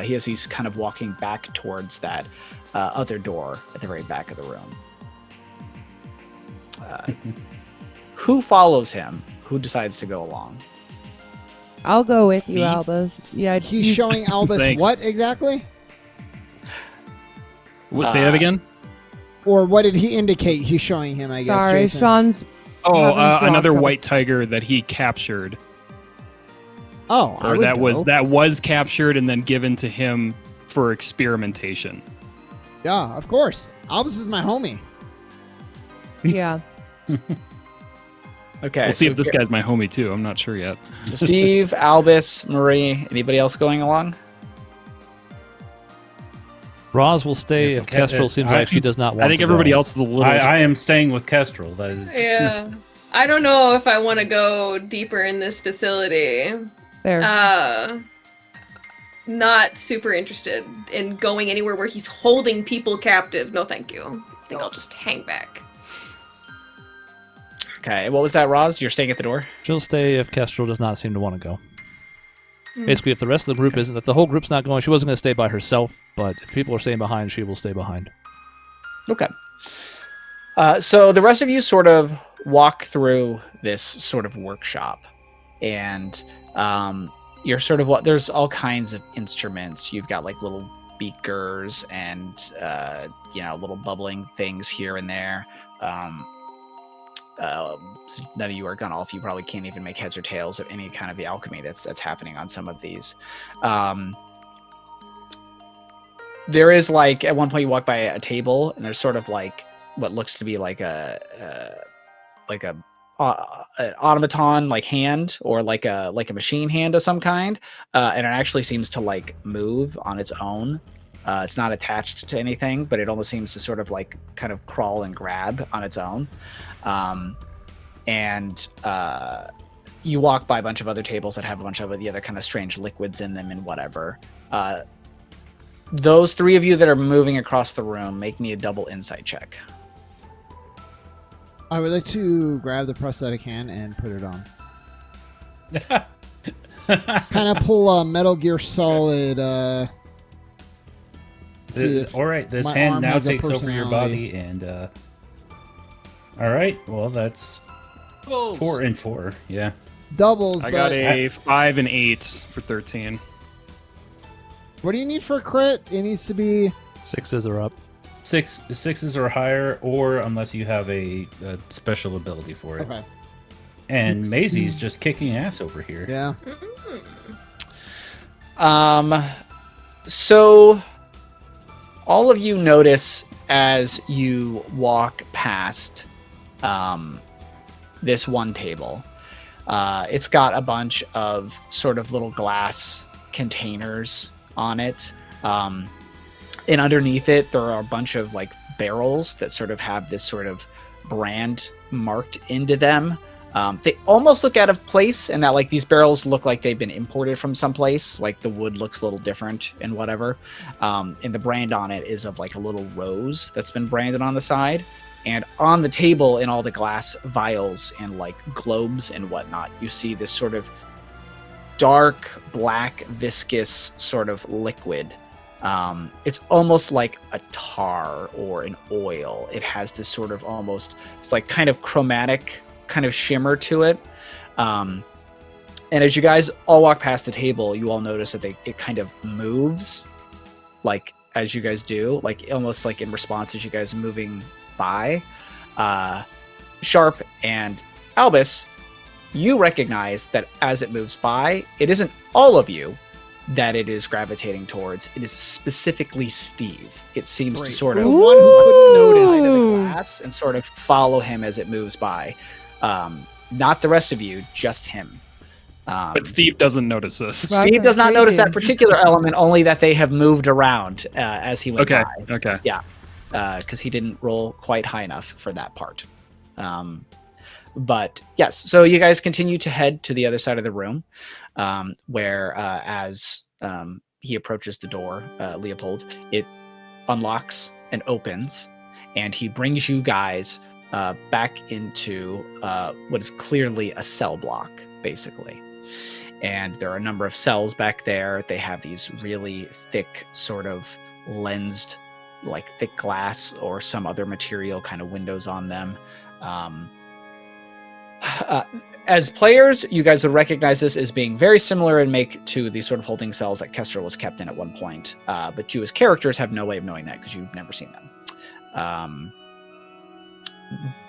He's kind of walking back towards that other door at the very back of the room. Who follows him? Who decides to go along? I'll go with you, Me? Albus. Yeah, He's showing Albus Thanks. what exactly? Say that again? Or what did he indicate he's showing him, I guess, Sorry, Jason? Sean's. Oh, having frog another trouble. white tiger that he captured. Oh, I Or would that go. was captured and then given to him for experimentation. Yeah, of course. Albus is my homie. Yeah. Okay. We'll see so if this guy's my homie too. I'm not sure yet. So Steve, Albus, Marie, anybody else going along? Roz will stay If if Kestrel seems like she does not want I think to everybody go. else is a little. I am staying with Kestrel. That is. Yeah. I don't know if I want to go deeper in this facility. There. Not super interested in going anywhere where he's holding people captive. No, thank you. I think I'll just hang back. Okay. What was that, Roz? You're staying at the door? She'll stay if Kestrel does not seem to want to go. Hmm. Basically, if the rest of the group isn't, if the whole group's not going, she wasn't going to stay by herself, but if people are staying behind, she will stay behind. Okay. So the rest of you sort of walk through this sort of workshop, and you're sort of there's all kinds of instruments. You've got like little beakers and little bubbling things here and there. none of you are Gunolf. You probably can't even make heads or tails of any kind of the alchemy that's happening on some of these. There is like at one point you walk by a table and there's sort of like what looks to be like an automaton like hand or like a machine hand of some kind, and it actually seems to like move on its own. It's not attached to anything, but it almost seems to sort of like kind of crawl and grab on its own. And you walk by a bunch of other tables that have a bunch of the other kind of strange liquids in them and whatever. Those three of you that are moving across the room, make me a double insight check. I would like to grab the prosthetic hand and put it on. Kind of pull a Metal Gear Solid. All right, this hand now takes over your body, and all right, well that's 4 and 4, yeah. Doubles. I got a 5 and 8 for 13. What do you need for a crit? It needs to be 6s are up. Sixes or higher, or unless you have a special ability for it. okay. And Maisie's just kicking ass over here. Yeah. So all of you notice as you walk past this one table. It's got a bunch of sort of little glass containers on it. And underneath it, there are a bunch of like barrels that sort of have this sort of brand marked into them. They almost look out of place, and that like these barrels look like they've been imported from someplace. Like the wood looks a little different and whatever. And the brand on it is of like a little rose that's been branded on the side. And on the table, in all the glass vials and like globes and whatnot, you see this sort of dark, black, viscous sort of liquid. It's almost like a tar or an oil. It has this sort of almost, it's like kind of chromatic kind of shimmer to it. And as you guys all walk past the table, you all notice that it kind of moves, like as you guys do, like almost like in response as you guys are moving by. Sharp and Albus, you recognize that as it moves by, it isn't all of you that it is gravitating towards. It is specifically Steve. It seems to sort of The one who couldn't notice. into the glass and sort of follow him as it moves by. Not the rest of you, just him. But Steve doesn't notice this. Steve does not notice that particular element, only that they have moved around as he went by. Okay. Yeah, because he didn't roll quite high enough for that part. But yes, so you guys continue to head to the other side of the room, where as he approaches the door, Leopold, it unlocks and opens, and he brings you guys back into what is clearly a cell block, basically. And there are a number of cells back there. They have these really thick, sort of lensed, like thick glass or some other material kind of windows on them. As players, you guys would recognize this as being very similar in make to the sort of holding cells that Kester was kept in at one point. But you as characters have no way of knowing that because you've never seen them.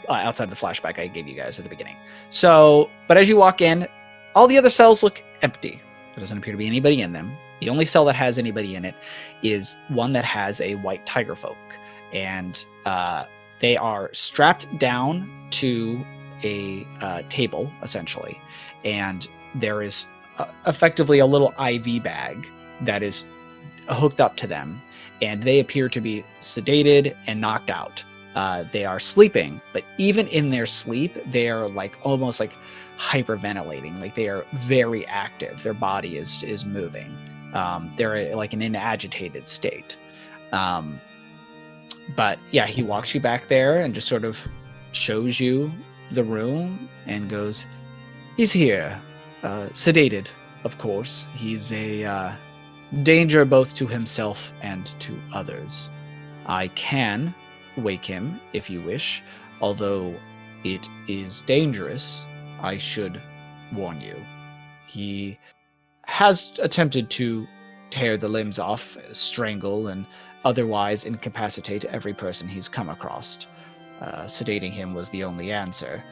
Outside of the flashback I gave you guys at the beginning. So, but as you walk in, all the other cells look empty. There doesn't appear to be anybody in them. The only cell that has anybody in it is one that has a white tiger folk. And they are strapped down to a table, essentially. And there is effectively a little IV bag that is hooked up to them. And they appear to be sedated and knocked out. They are sleeping, but even in their sleep, they are like almost like hyperventilating. Like they are very active. Their body is moving. They're like in an agitated state. But yeah, he walks you back there and just sort of shows you the room and goes, he's here, sedated, of course. He's a danger both to himself and to others. I can wake him if you wish, although it is dangerous. I should warn you. He has attempted to tear the limbs off, strangle, and otherwise incapacitate every person he's come across. sedating him was the only answer.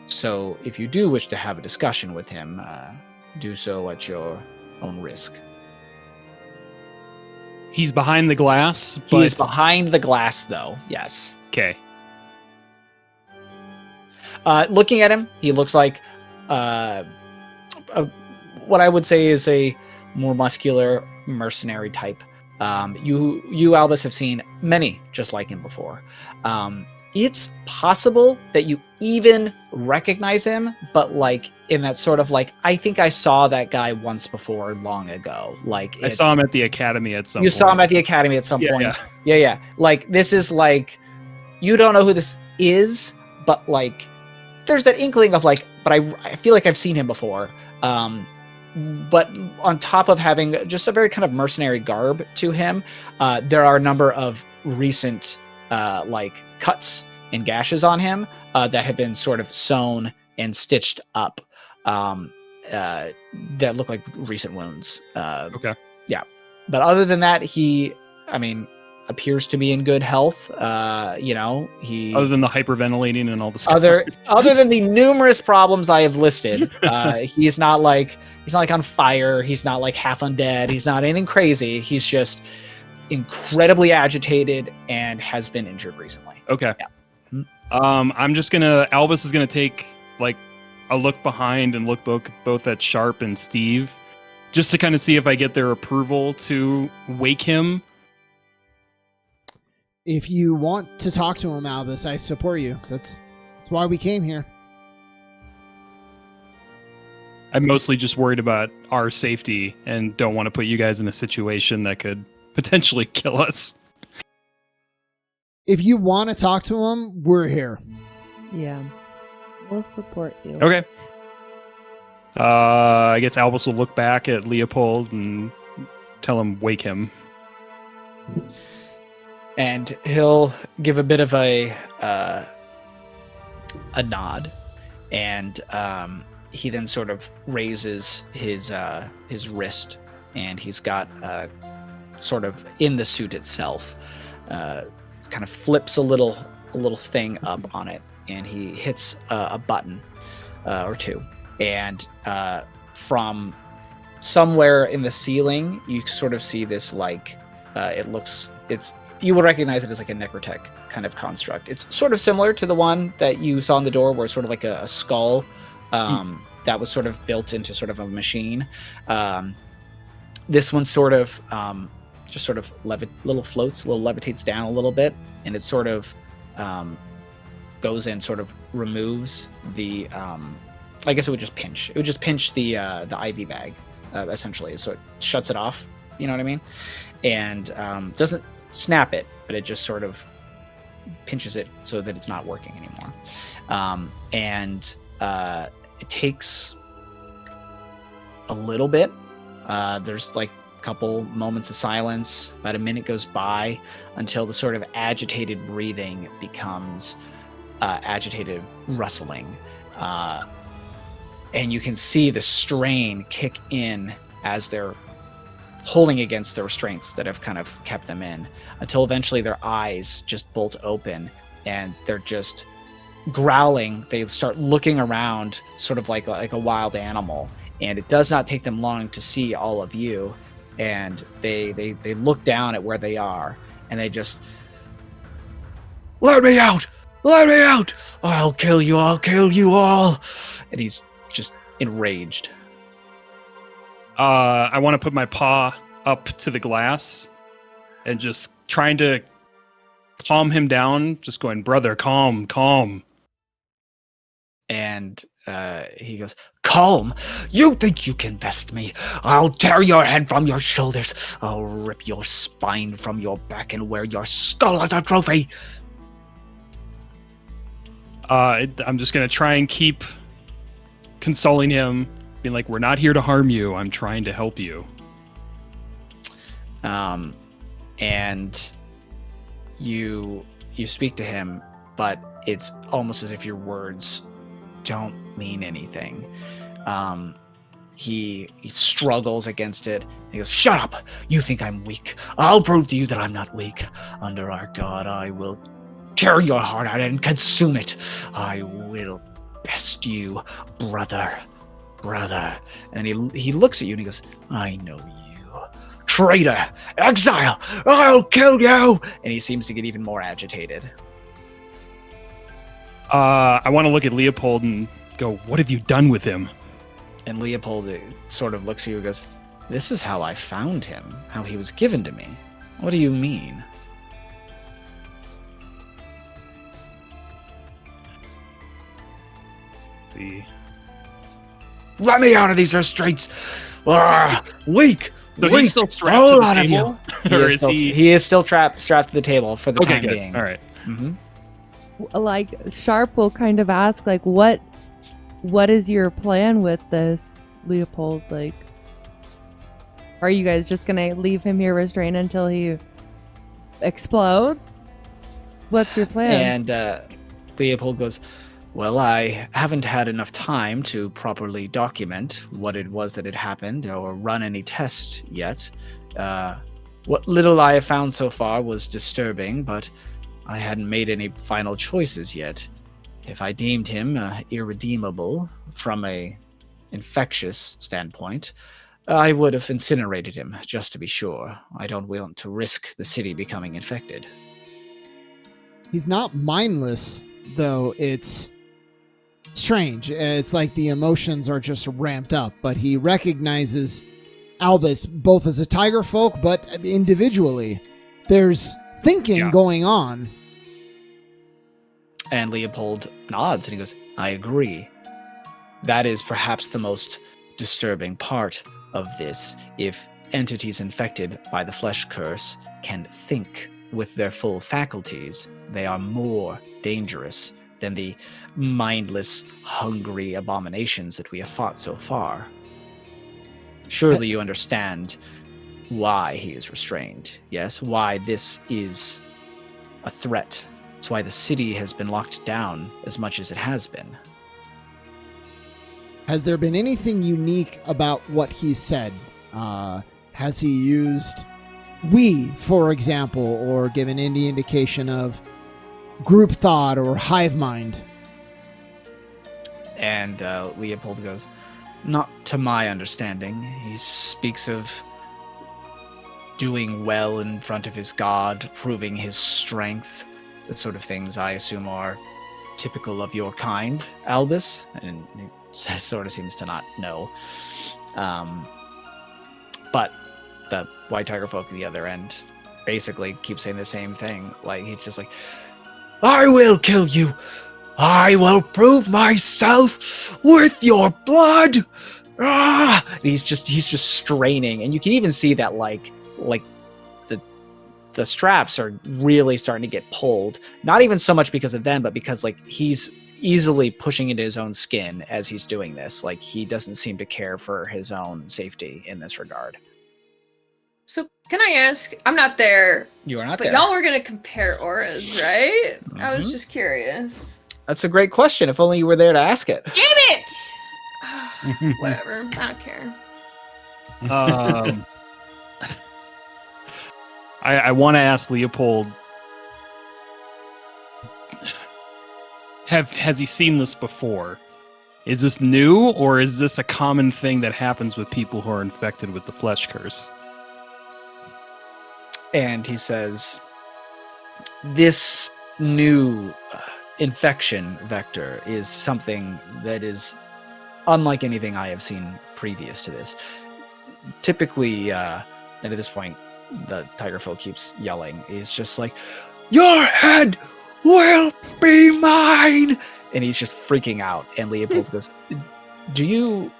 So if you do wish to have a discussion with him, do so at your own risk. He's behind the glass, but... He is behind the glass, though, yes. Okay. Looking at him, he looks like what I would say is a more muscular mercenary type. You Albus, have seen many just like him before. It's possible that you even recognize him, but like in that sort of like, I think I saw that guy once before long ago. Like I saw him at the academy at some point. You saw him at the academy at some point. Yeah. Like this is like, you don't know who this is, but like there's that inkling of like, but I feel like I've seen him before. But on top of having just a very kind of mercenary garb to him, there are a number of recent like cuts and gashes on him that have been sort of sewn and stitched up that look like recent wounds. Okay. Yeah. But other than that, he, appears to be in good health. He Other than the hyperventilating and all the other than the numerous problems I have listed, he's not like on fire. He's not like half undead. He's not anything crazy. He's just incredibly agitated and has been injured recently. Okay. Yeah. Albus is gonna take like a look behind and look both at Sharp and Steve, just to kind of see if I get their approval to wake him. If you want to talk to him, Albus, I support you. That's why we came here. I'm mostly just worried about our safety and don't want to put you guys in a situation that could potentially kill us. If you want to talk to him, we're here. Yeah. We'll support you. Okay. I guess Albus will look back at Leopold and tell him, wake him. And he'll give a bit of a nod, and he then sort of raises his wrist, and he's got sort of in the suit itself, kind of flips a little thing up on it, and he hits a button or two, and from somewhere in the ceiling, you sort of see this like you will recognize it as like a necrotech kind of construct. It's sort of similar to the one that you saw on the door, where it's sort of like a skull that was sort of built into sort of a machine. This one sort of just sort of levitates down a little bit, and it sort of goes in, sort of removes the. I guess it would just pinch. It would just pinch the IV bag, essentially. So it shuts it off. You know what I mean? And doesn't snap it, but it just sort of pinches it so that it's not working anymore. And it takes a little bit. There's like a couple moments of silence. About a minute goes by until the sort of agitated breathing becomes agitated rustling. And you can see the strain kick in as they're holding against the restraints that have kind of kept them in, until eventually their eyes just bolt open and they're just growling. They start looking around sort of like a wild animal, and it does not take them long to see all of you, and they look down at where they are, and they just, let me out, I'll kill you all. And he's just enraged. I want to put my paw up to the glass and just trying to calm him down, just going, brother, calm. And he goes, calm? You think you can best me? I'll tear your head from your shoulders. I'll rip your spine from your back and wear your skull as a trophy. I'm just going to try and keep consoling him, being like, we're not here to harm you. I'm trying to help you. And you speak to him, but it's almost as if your words don't mean anything. He struggles against it. He goes, shut up! You think I'm weak. I'll prove to you that I'm not weak. Under our God, I will tear your heart out and consume it. I will best you, brother. And he looks at you and he goes, I know you. Traitor! Exile! I'll kill you! And he seems to get even more agitated. I want to look at Leopold and go, what have you done with him? And Leopold sort of looks at you and goes, this is how I found him, how he was given to me. What do you mean? Let's see. Let me out of these restraints! Weak! So weak. he's still strapped All to out the of table? you. Or He is still strapped to the table for the time good. being. All right. Mm-hmm. Like, Sharp will kind of ask, like, what is your plan with this, Leopold? Like, are you guys just gonna leave him here restrained until he explodes? What's your plan? And Leopold goes, well, I haven't had enough time to properly document what it was that had happened or run any tests yet. What little I have found so far was disturbing, but I hadn't made any final choices yet. If I deemed him irredeemable from a infectious standpoint, I would have incinerated him, just to be sure. I don't want to risk the city becoming infected. He's not mindless, though. It's strange. It's like the emotions are just ramped up, but he recognizes Albus both as a tiger folk, but individually. There's thinking going on. And Leopold nods and he goes, I agree. That is perhaps the most disturbing part of this. If entities infected by the flesh curse can think with their full faculties, they are more dangerous than the mindless, hungry abominations that we have fought so far. Surely you understand why he is restrained, yes? Why this is a threat. It's why the city has been locked down as much as it has been. Has there been anything unique about what he said? Has he used we, for example, or given any indication of group thought or hive mind? And Leopold goes, not to my understanding. He speaks of doing well in front of his god, proving his strength, the sort of things I assume are typical of your kind, Albus. And he sort of seems to not know. But the White Tiger folk at the other end basically keep saying the same thing. Like, he's just like, I will kill you. I will prove myself with your blood. Ah! And he's just straining, and you can even see that like the straps are really starting to get pulled. Not even so much because of them, but because like he's easily pushing into his own skin as he's doing this. Like, he doesn't seem to care for his own safety in this regard. So can I ask? I'm not there. You are not but there. Y'all were gonna compare auras, right? I was Mhm. just curious. That's a great question. If only you were there to ask it. Damn it! Whatever. I don't care. I want to ask Leopold, has he seen this before? Is this new, or is this a common thing that happens with people who are infected with the flesh curse? And he says, this new infection vector is something that is unlike anything I have seen previous to this. Typically, and at this point, the tiger folk keeps yelling. He's just like, your head will be mine! And he's just freaking out. And Leopold goes, do you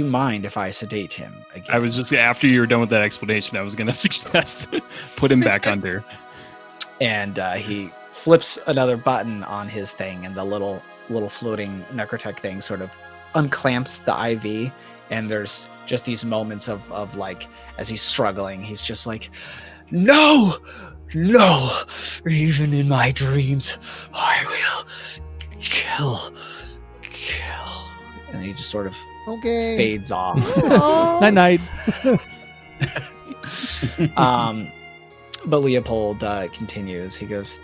mind if I sedate him again? I was just, after you were done with that explanation, I was going to suggest put him back under. And he flips another button on his thing, and the little floating necrotech thing sort of unclamps the IV. And there's just these moments of like, as he's struggling, he's just like, no, even in my dreams, I will kill. And he just sort of fades off. Night. But Leopold continues. He goes,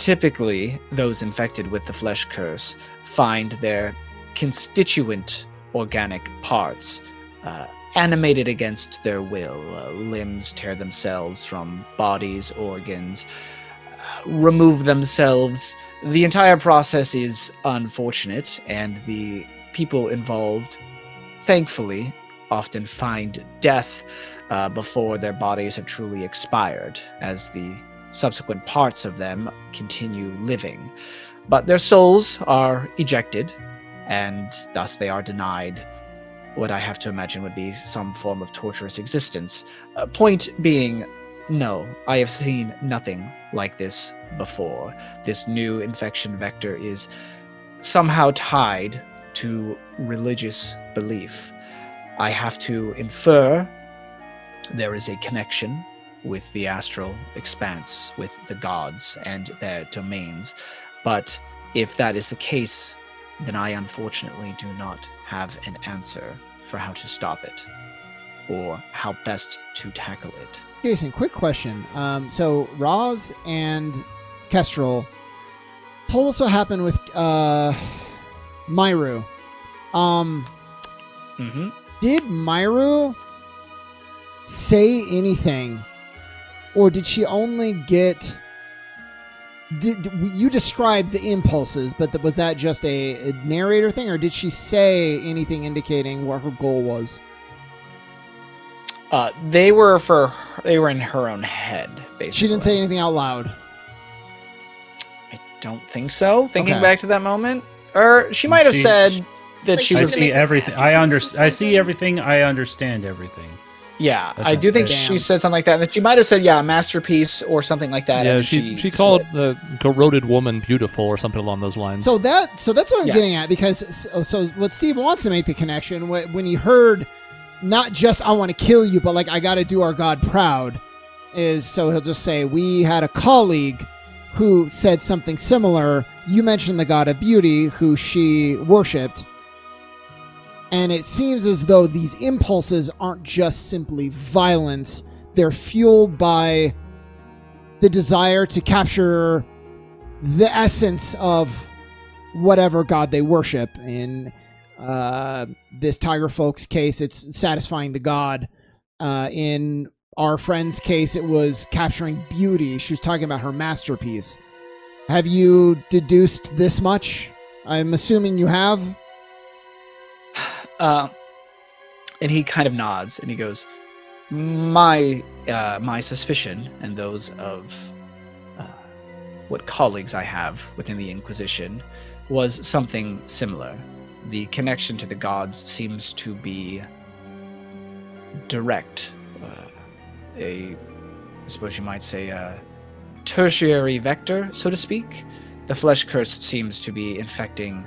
Typically, those infected with the flesh curse find their constituent organic parts animated against their will. Limbs tear themselves from bodies, organs, remove themselves. The entire process is unfortunate, and the people involved, thankfully, often find death before their bodies have truly expired, as the subsequent parts of them continue living. But their souls are ejected, and thus they are denied what I have to imagine would be some form of torturous existence. Point being, no, I have seen nothing like this before. This new infection vector is somehow tied to religious belief. I have to infer there is a connection with the astral expanse, with the gods and their domains. But if that is the case, then I unfortunately do not have an answer for how to stop it, or how best to tackle it. Jason, quick question. So Roz and Kestrel told us what happened with Myru. Did Myru say anything, or did she only get... you described the impulses, but was that just a narrator thing, or did she say anything indicating what her goal was? They were in her own head, basically. She didn't say anything out loud. I don't think so. Thinking back to that moment, or she might have said that like she was. I see everything. I see everything. I understand everything. Yeah, I do think she said something like that. And she might have said, "Yeah, a masterpiece" or something like that. Yeah, and she called the corroded woman beautiful or something along those lines. So that's what I'm getting at, because so what Steve wants to make the connection when he heard not just "I want to kill you," but like "I got to do our God proud," is so he'll just say, "We had a colleague who said something similar. You mentioned the god of beauty who she worshipped." And it seems as though these impulses aren't just simply violence. They're fueled by the desire to capture the essence of whatever god they worship. In this Tiger Folks case, it's satisfying the god. In our friend's case, it was capturing beauty. She was talking about her masterpiece. Have you deduced this much? I'm assuming you have. And he kind of nods and he goes, my suspicion, and those of what colleagues I have within the Inquisition, was something similar. The connection to the gods seems to be direct. I suppose you might say a tertiary vector, so to speak. The flesh curse seems to be infecting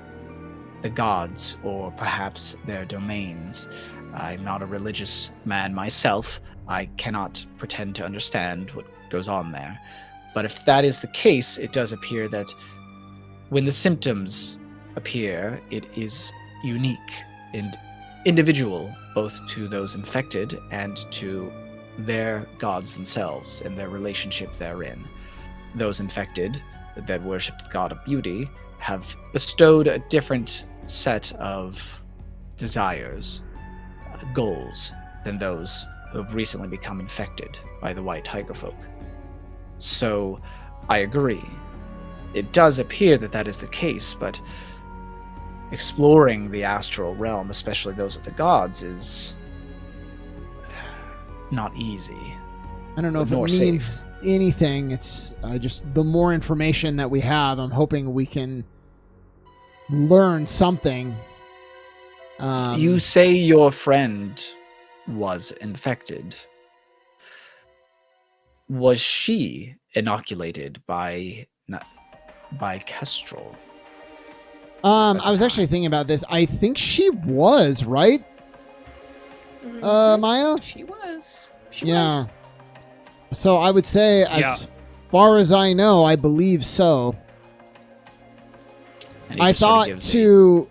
the gods, or perhaps their domains. I'm not a religious man myself. I cannot pretend to understand what goes on there. But if that is the case, it does appear that when the symptoms appear, it is unique and individual, both to those infected and to their gods themselves and their relationship therein. Those infected that worship the god of beauty have bestowed a different set of desires, goals, than those who have recently become infected by the white tiger folk. So I agree. It does appear that that is the case, but exploring the astral realm, especially those of the gods, is not easy. I don't know if it means anything. It's just the more information that we have, I'm hoping we can learn something. You say your friend was infected. Was she inoculated by Kestrel? I was actually thinking about this. I think she was, right? Maya? She was. Yeah. So I would say, as far as I know, I believe so. I thought it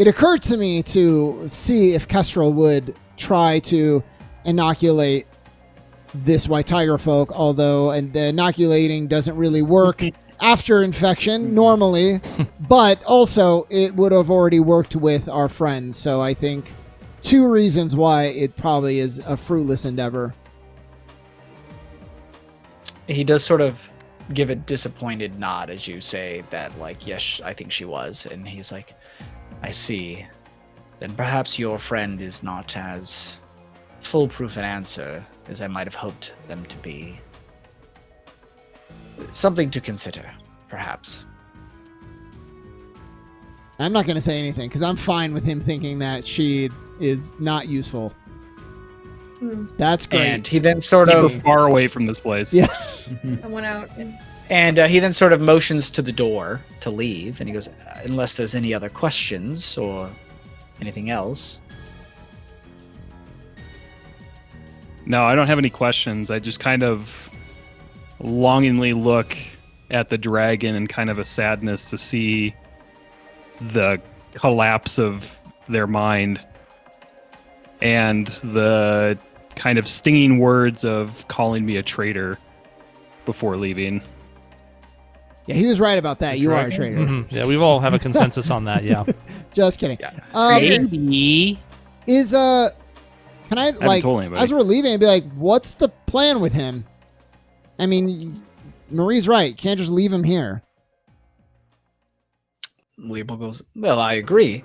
occurred to me to see if Kestrel would try to inoculate this white tiger folk, although and the inoculating doesn't really work after infection normally, but also it would have already worked with our friends. So I think 2 reasons why it probably is a fruitless endeavor. He does sort of give a disappointed nod as you say that, like, yes, I think she was. And he's like, I see. Then perhaps your friend is not as foolproof an answer as I might have hoped them to be. Something to consider, perhaps. I'm not going to say anything because I'm fine with him thinking that she is not useful. That's great. And he then sort Keep her of far away from this place. Yeah. I went out and And he then sort of motions to the door to leave, and he goes, unless there's any other questions or anything else. No, I don't have any questions. I just kind of longingly look at the dragon and kind of a sadness to see the collapse of their mind and the kind of stinging words of calling me a traitor before leaving. Yeah, he was right about that. You are a dragon? traitor. Mm-hmm. Yeah, we all have a consensus on that. Yeah. Just kidding. Yeah. Maybe. Is can I like told anybody. as we're leaving be like, what's the plan with him? I mean, Marie's right. Can't just leave him here. Leopold goes, well, I agree.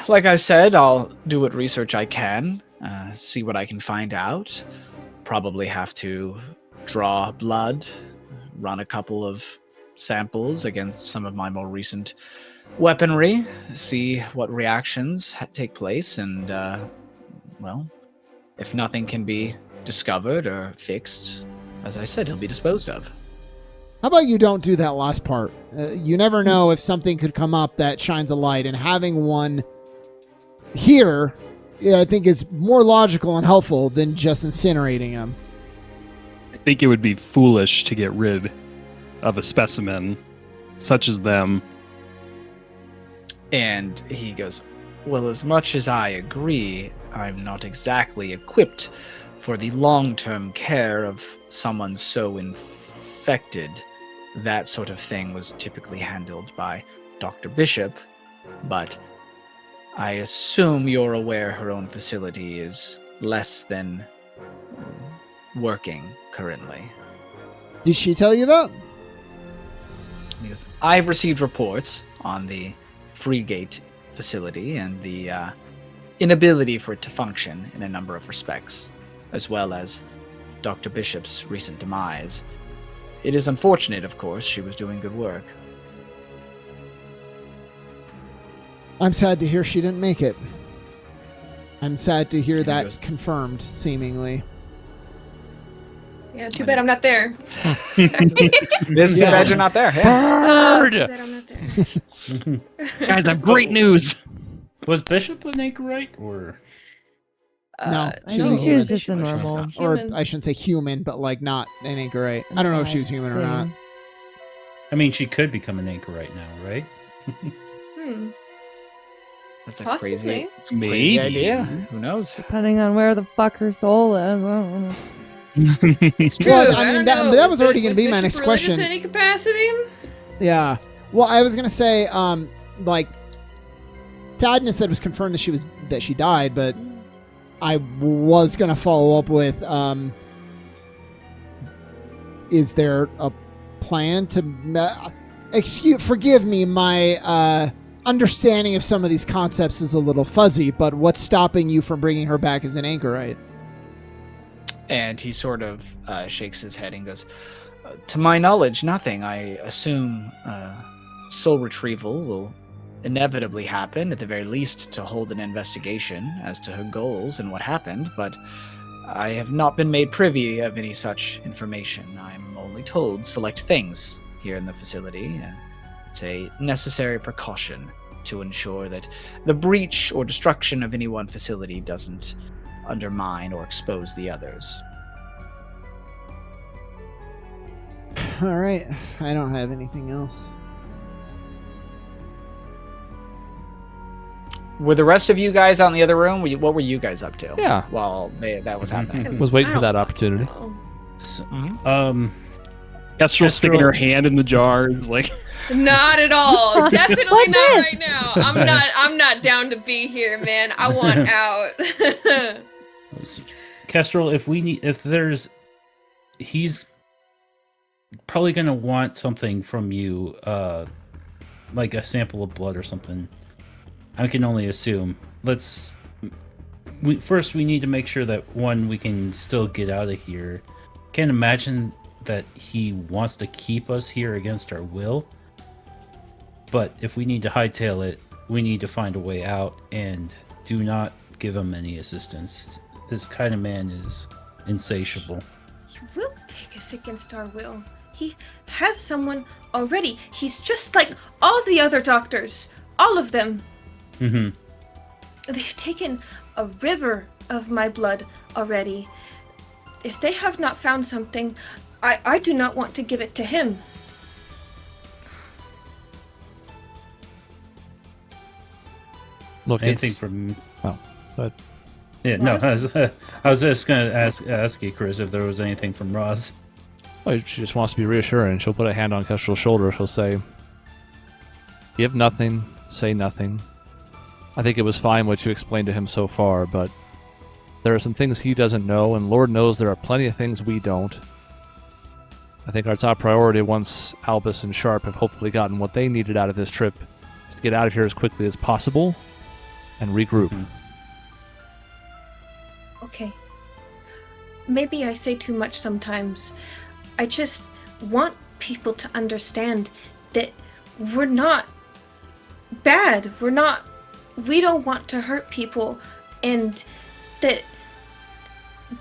Like I said, I'll do what research I can, see what I can find out. Probably have to draw blood, run a couple of samples against some of my more recent weaponry, see what reactions take place, and, well, if nothing can be discovered or fixed, as I said, he'll be disposed of. How about you don't do that last part? You never know if something could come up that shines a light, and having one here, I think, is more logical and helpful than just incinerating him. I think it would be foolish to get rid of a specimen such as them. And he goes, well, as much as I agree, I'm not exactly equipped for the long-term care of someone so infected. That sort of thing was typically handled by Dr. Bishop, but I assume you're aware her own facility is less than working currently. Did she tell you that? He goes, I've received reports on the Freegate facility and the inability for it to function in a number of respects, as well as Dr. Bishop's recent demise. It is unfortunate, of course. She was doing good work. I'm sad to hear she didn't make it. I'm sad to hear And he that goes- confirmed, seemingly. yeah, too bad I'm not there. This is Yeah. too bad you're not there. Yeah. Too bad I'm not there. Guys, I have great news. Was Bishop an anchorite or? No, I she's don't a think she was think just a normal. Or human. I shouldn't say human, but like not an anchorite. I don't know if she was human or not. I mean, she could become an anchorite now, right? Hmm. That's a Possibly. crazy, it's a Maybe. crazy idea. Who knows? Depending on where the fuck her soul is. I don't know. It's true. Well, I mean, don't that- know. that was already Bishop gonna be my next religious question. in any capacity? Yeah. Well, I was gonna say, like, sadness that it was confirmed that she died, but I was gonna follow up with, is there a plan to? Forgive me, my understanding of some of these concepts is a little fuzzy, but what's stopping you from bringing her back as an anchorite? And he sort of shakes his head and goes, to my knowledge, nothing. I assume soul retrieval will inevitably happen, at the very least to hold an investigation as to her goals and what happened, but I have not been made privy of any such information. I'm only told select things here in the facility. It's a necessary precaution to ensure that the breach or destruction of any one facility doesn't undermine or expose the others. All right, I don't have anything else. Were the rest of you guys out in the other room? What were you guys up to? Yeah. While that was happening. Was waiting for that I don't opportunity. know. Kestrel sticking her hand in the jars, like. Not at all. Definitely What's not this? right now. I'm not down to be here, man. I want out. Kestrel, he's probably gonna want something from you, like a sample of blood or something. I can only assume. First we need to make sure that we can still get out of here. Can't imagine that he wants to keep us here against our will. But if we need to hightail it, we need to find a way out, and do not give him any assistance. This kind of man is insatiable. He will take us against our will. He has someone already. He's just like all the other doctors. All of them. Mm-hmm. They've taken a river of my blood already. If they have not found something, I do not want to give it to him. Look, Anything it's... from... Oh, but... Yeah, no, I was just going to ask you, Chris, if there was anything from Roz. Well, she just wants to be reassuring. She'll put a hand on Kestrel's shoulder. She'll say, give nothing, say nothing. I think it was fine what you explained to him so far, but there are some things he doesn't know, and Lord knows there are plenty of things we don't. I think our top priority, once Albus and Sharp have hopefully gotten what they needed out of this trip, is to get out of here as quickly as possible and regroup. Mm-hmm. Okay. Maybe I say too much sometimes. I just want people to understand that we're not bad. We don't want to hurt people, and that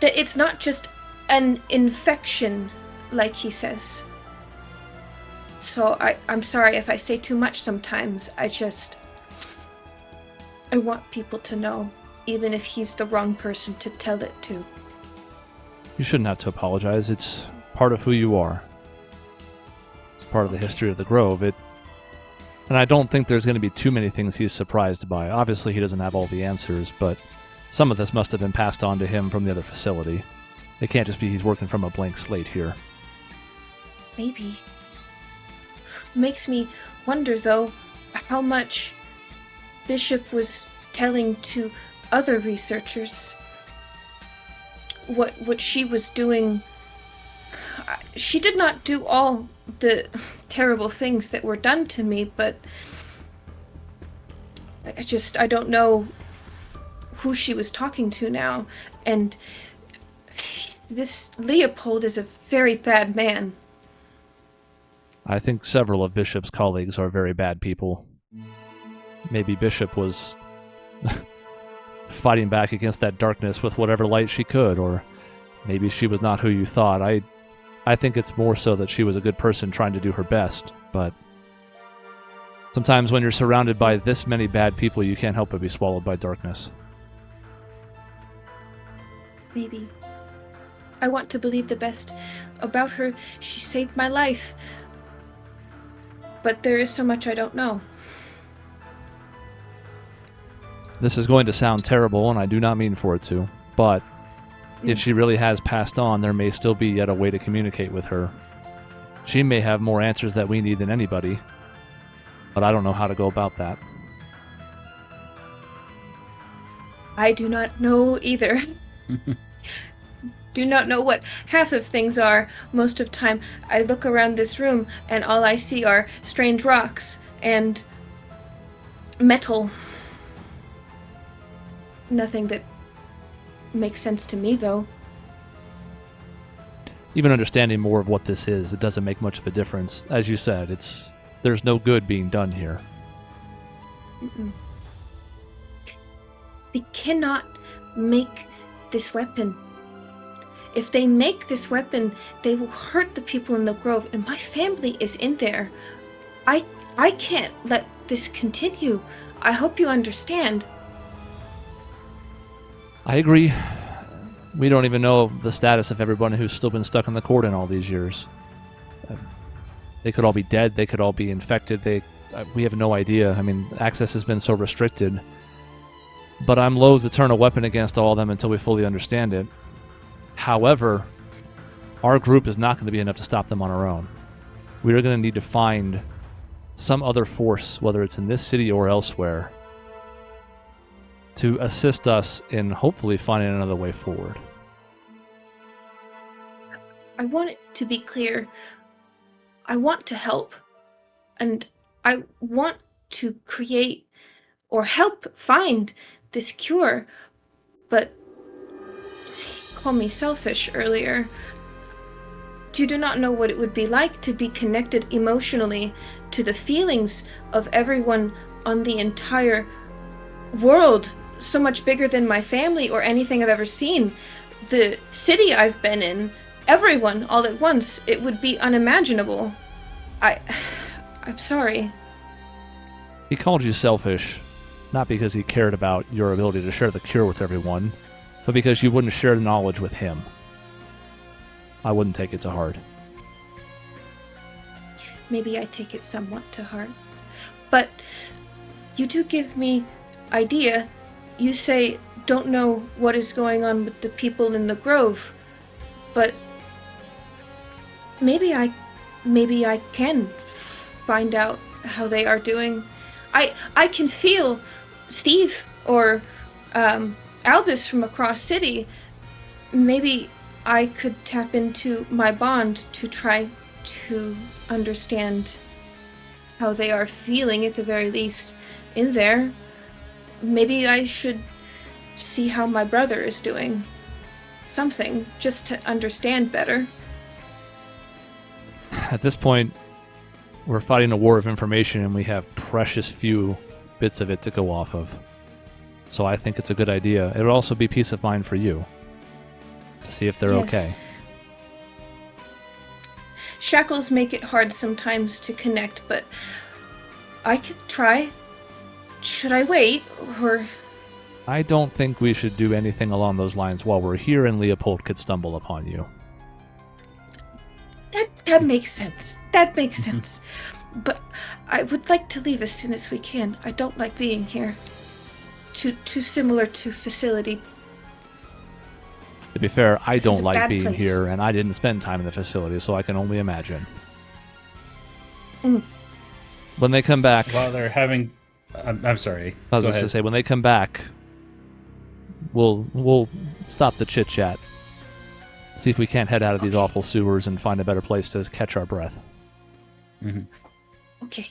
it's not just an infection, like he says. So I'm sorry if I say too much sometimes. I want people to know, even if he's the wrong person to tell it to. You shouldn't have to apologize. It's part of who you are. It's part of the history of the Grove. And I don't think there's going to be too many things he's surprised by. Obviously, he doesn't have all the answers, but some of this must have been passed on to him from the other facility. It can't just be he's working from a blank slate here. Maybe. Makes me wonder, though, how much Bishop was telling to other researchers. What she was doing. She did not do all the terrible things that were done to me, but I don't know who she was talking to now, and this Leopold is a very bad man. I think several of Bishop's colleagues are very bad people. Maybe Bishop was fighting back against that darkness with whatever light she could, or maybe she was not who you thought. I think it's more so that she was a good person trying to do her best, but sometimes when you're surrounded by this many bad people, you can't help but be swallowed by darkness. Maybe. I want to believe the best about her. She saved my life. But there is so much I don't know. This is going to sound terrible, and I do not mean for it to, but if she really has passed on, there may still be yet a way to communicate with her. She may have more answers that we need than anybody, but I don't know how to go about that. I do not know either. Do not know what half of things are. Most of the time, I look around this room, and all I see are strange rocks and metal. Nothing that makes sense to me, though. Even understanding more of what this is, it doesn't make much of a difference. As you said, there's no good being done here. Mm-mm. They cannot make this weapon. If they make this weapon, they will hurt the people in the Grove, and my family is in there. I can't let this continue. I hope you understand. I agree. We don't even know the status of everyone who's still been stuck in the cordon all these years. They could all be dead. They could all be infected. We have no idea. I mean, access has been so restricted. but I'm loath to turn a weapon against all of them until we fully understand it. However, our group is not going to be enough to stop them on our own. We are going to need to find some other force, whether it's in this city or elsewhere, to assist us in hopefully finding another way forward. I want it to be clear. I want to help. And I want to create or help find this cure. But you called me selfish earlier. You do not know what it would be like to be connected emotionally to the feelings of everyone on the entire world, so much bigger than my family or anything I've ever seen. The city I've been in, everyone all at once, it would be unimaginable. I'm sorry. He called you selfish, not because he cared about your ability to share the cure with everyone, but because you wouldn't share the knowledge with him. I wouldn't take it to heart. Maybe I take it somewhat to heart. But you do give me idea. You say don't know what is going on with the people in the grove, but maybe I can find out how they are doing. I can feel Steve or Albus from across city. Maybe I could tap into my bond to try to understand how they are feeling at the very least in there. Maybe I should see how my brother is doing. Something, just to understand better. At this point, we're fighting a war of information and we have precious few bits of it to go off of. So I think it's a good idea. It would also be peace of mind for you. To see if they're okay. Shackles make it hard sometimes to connect, but I could try. Should I wait, or... I don't think we should do anything along those lines while we're here and Leopold could stumble upon you. That makes sense. That makes sense. But I would like to leave as soon as we can. I don't like being here. Too similar to facility. To be fair, I don't like being place. here, and I didn't spend time in the facility, so I can only imagine. When they come back... While they're having... I'm sorry. I was just to say, when they come back, we'll stop the chit-chat. See if we can't head out of these awful sewers and find a better place to catch our breath. Mm-hmm. Okay.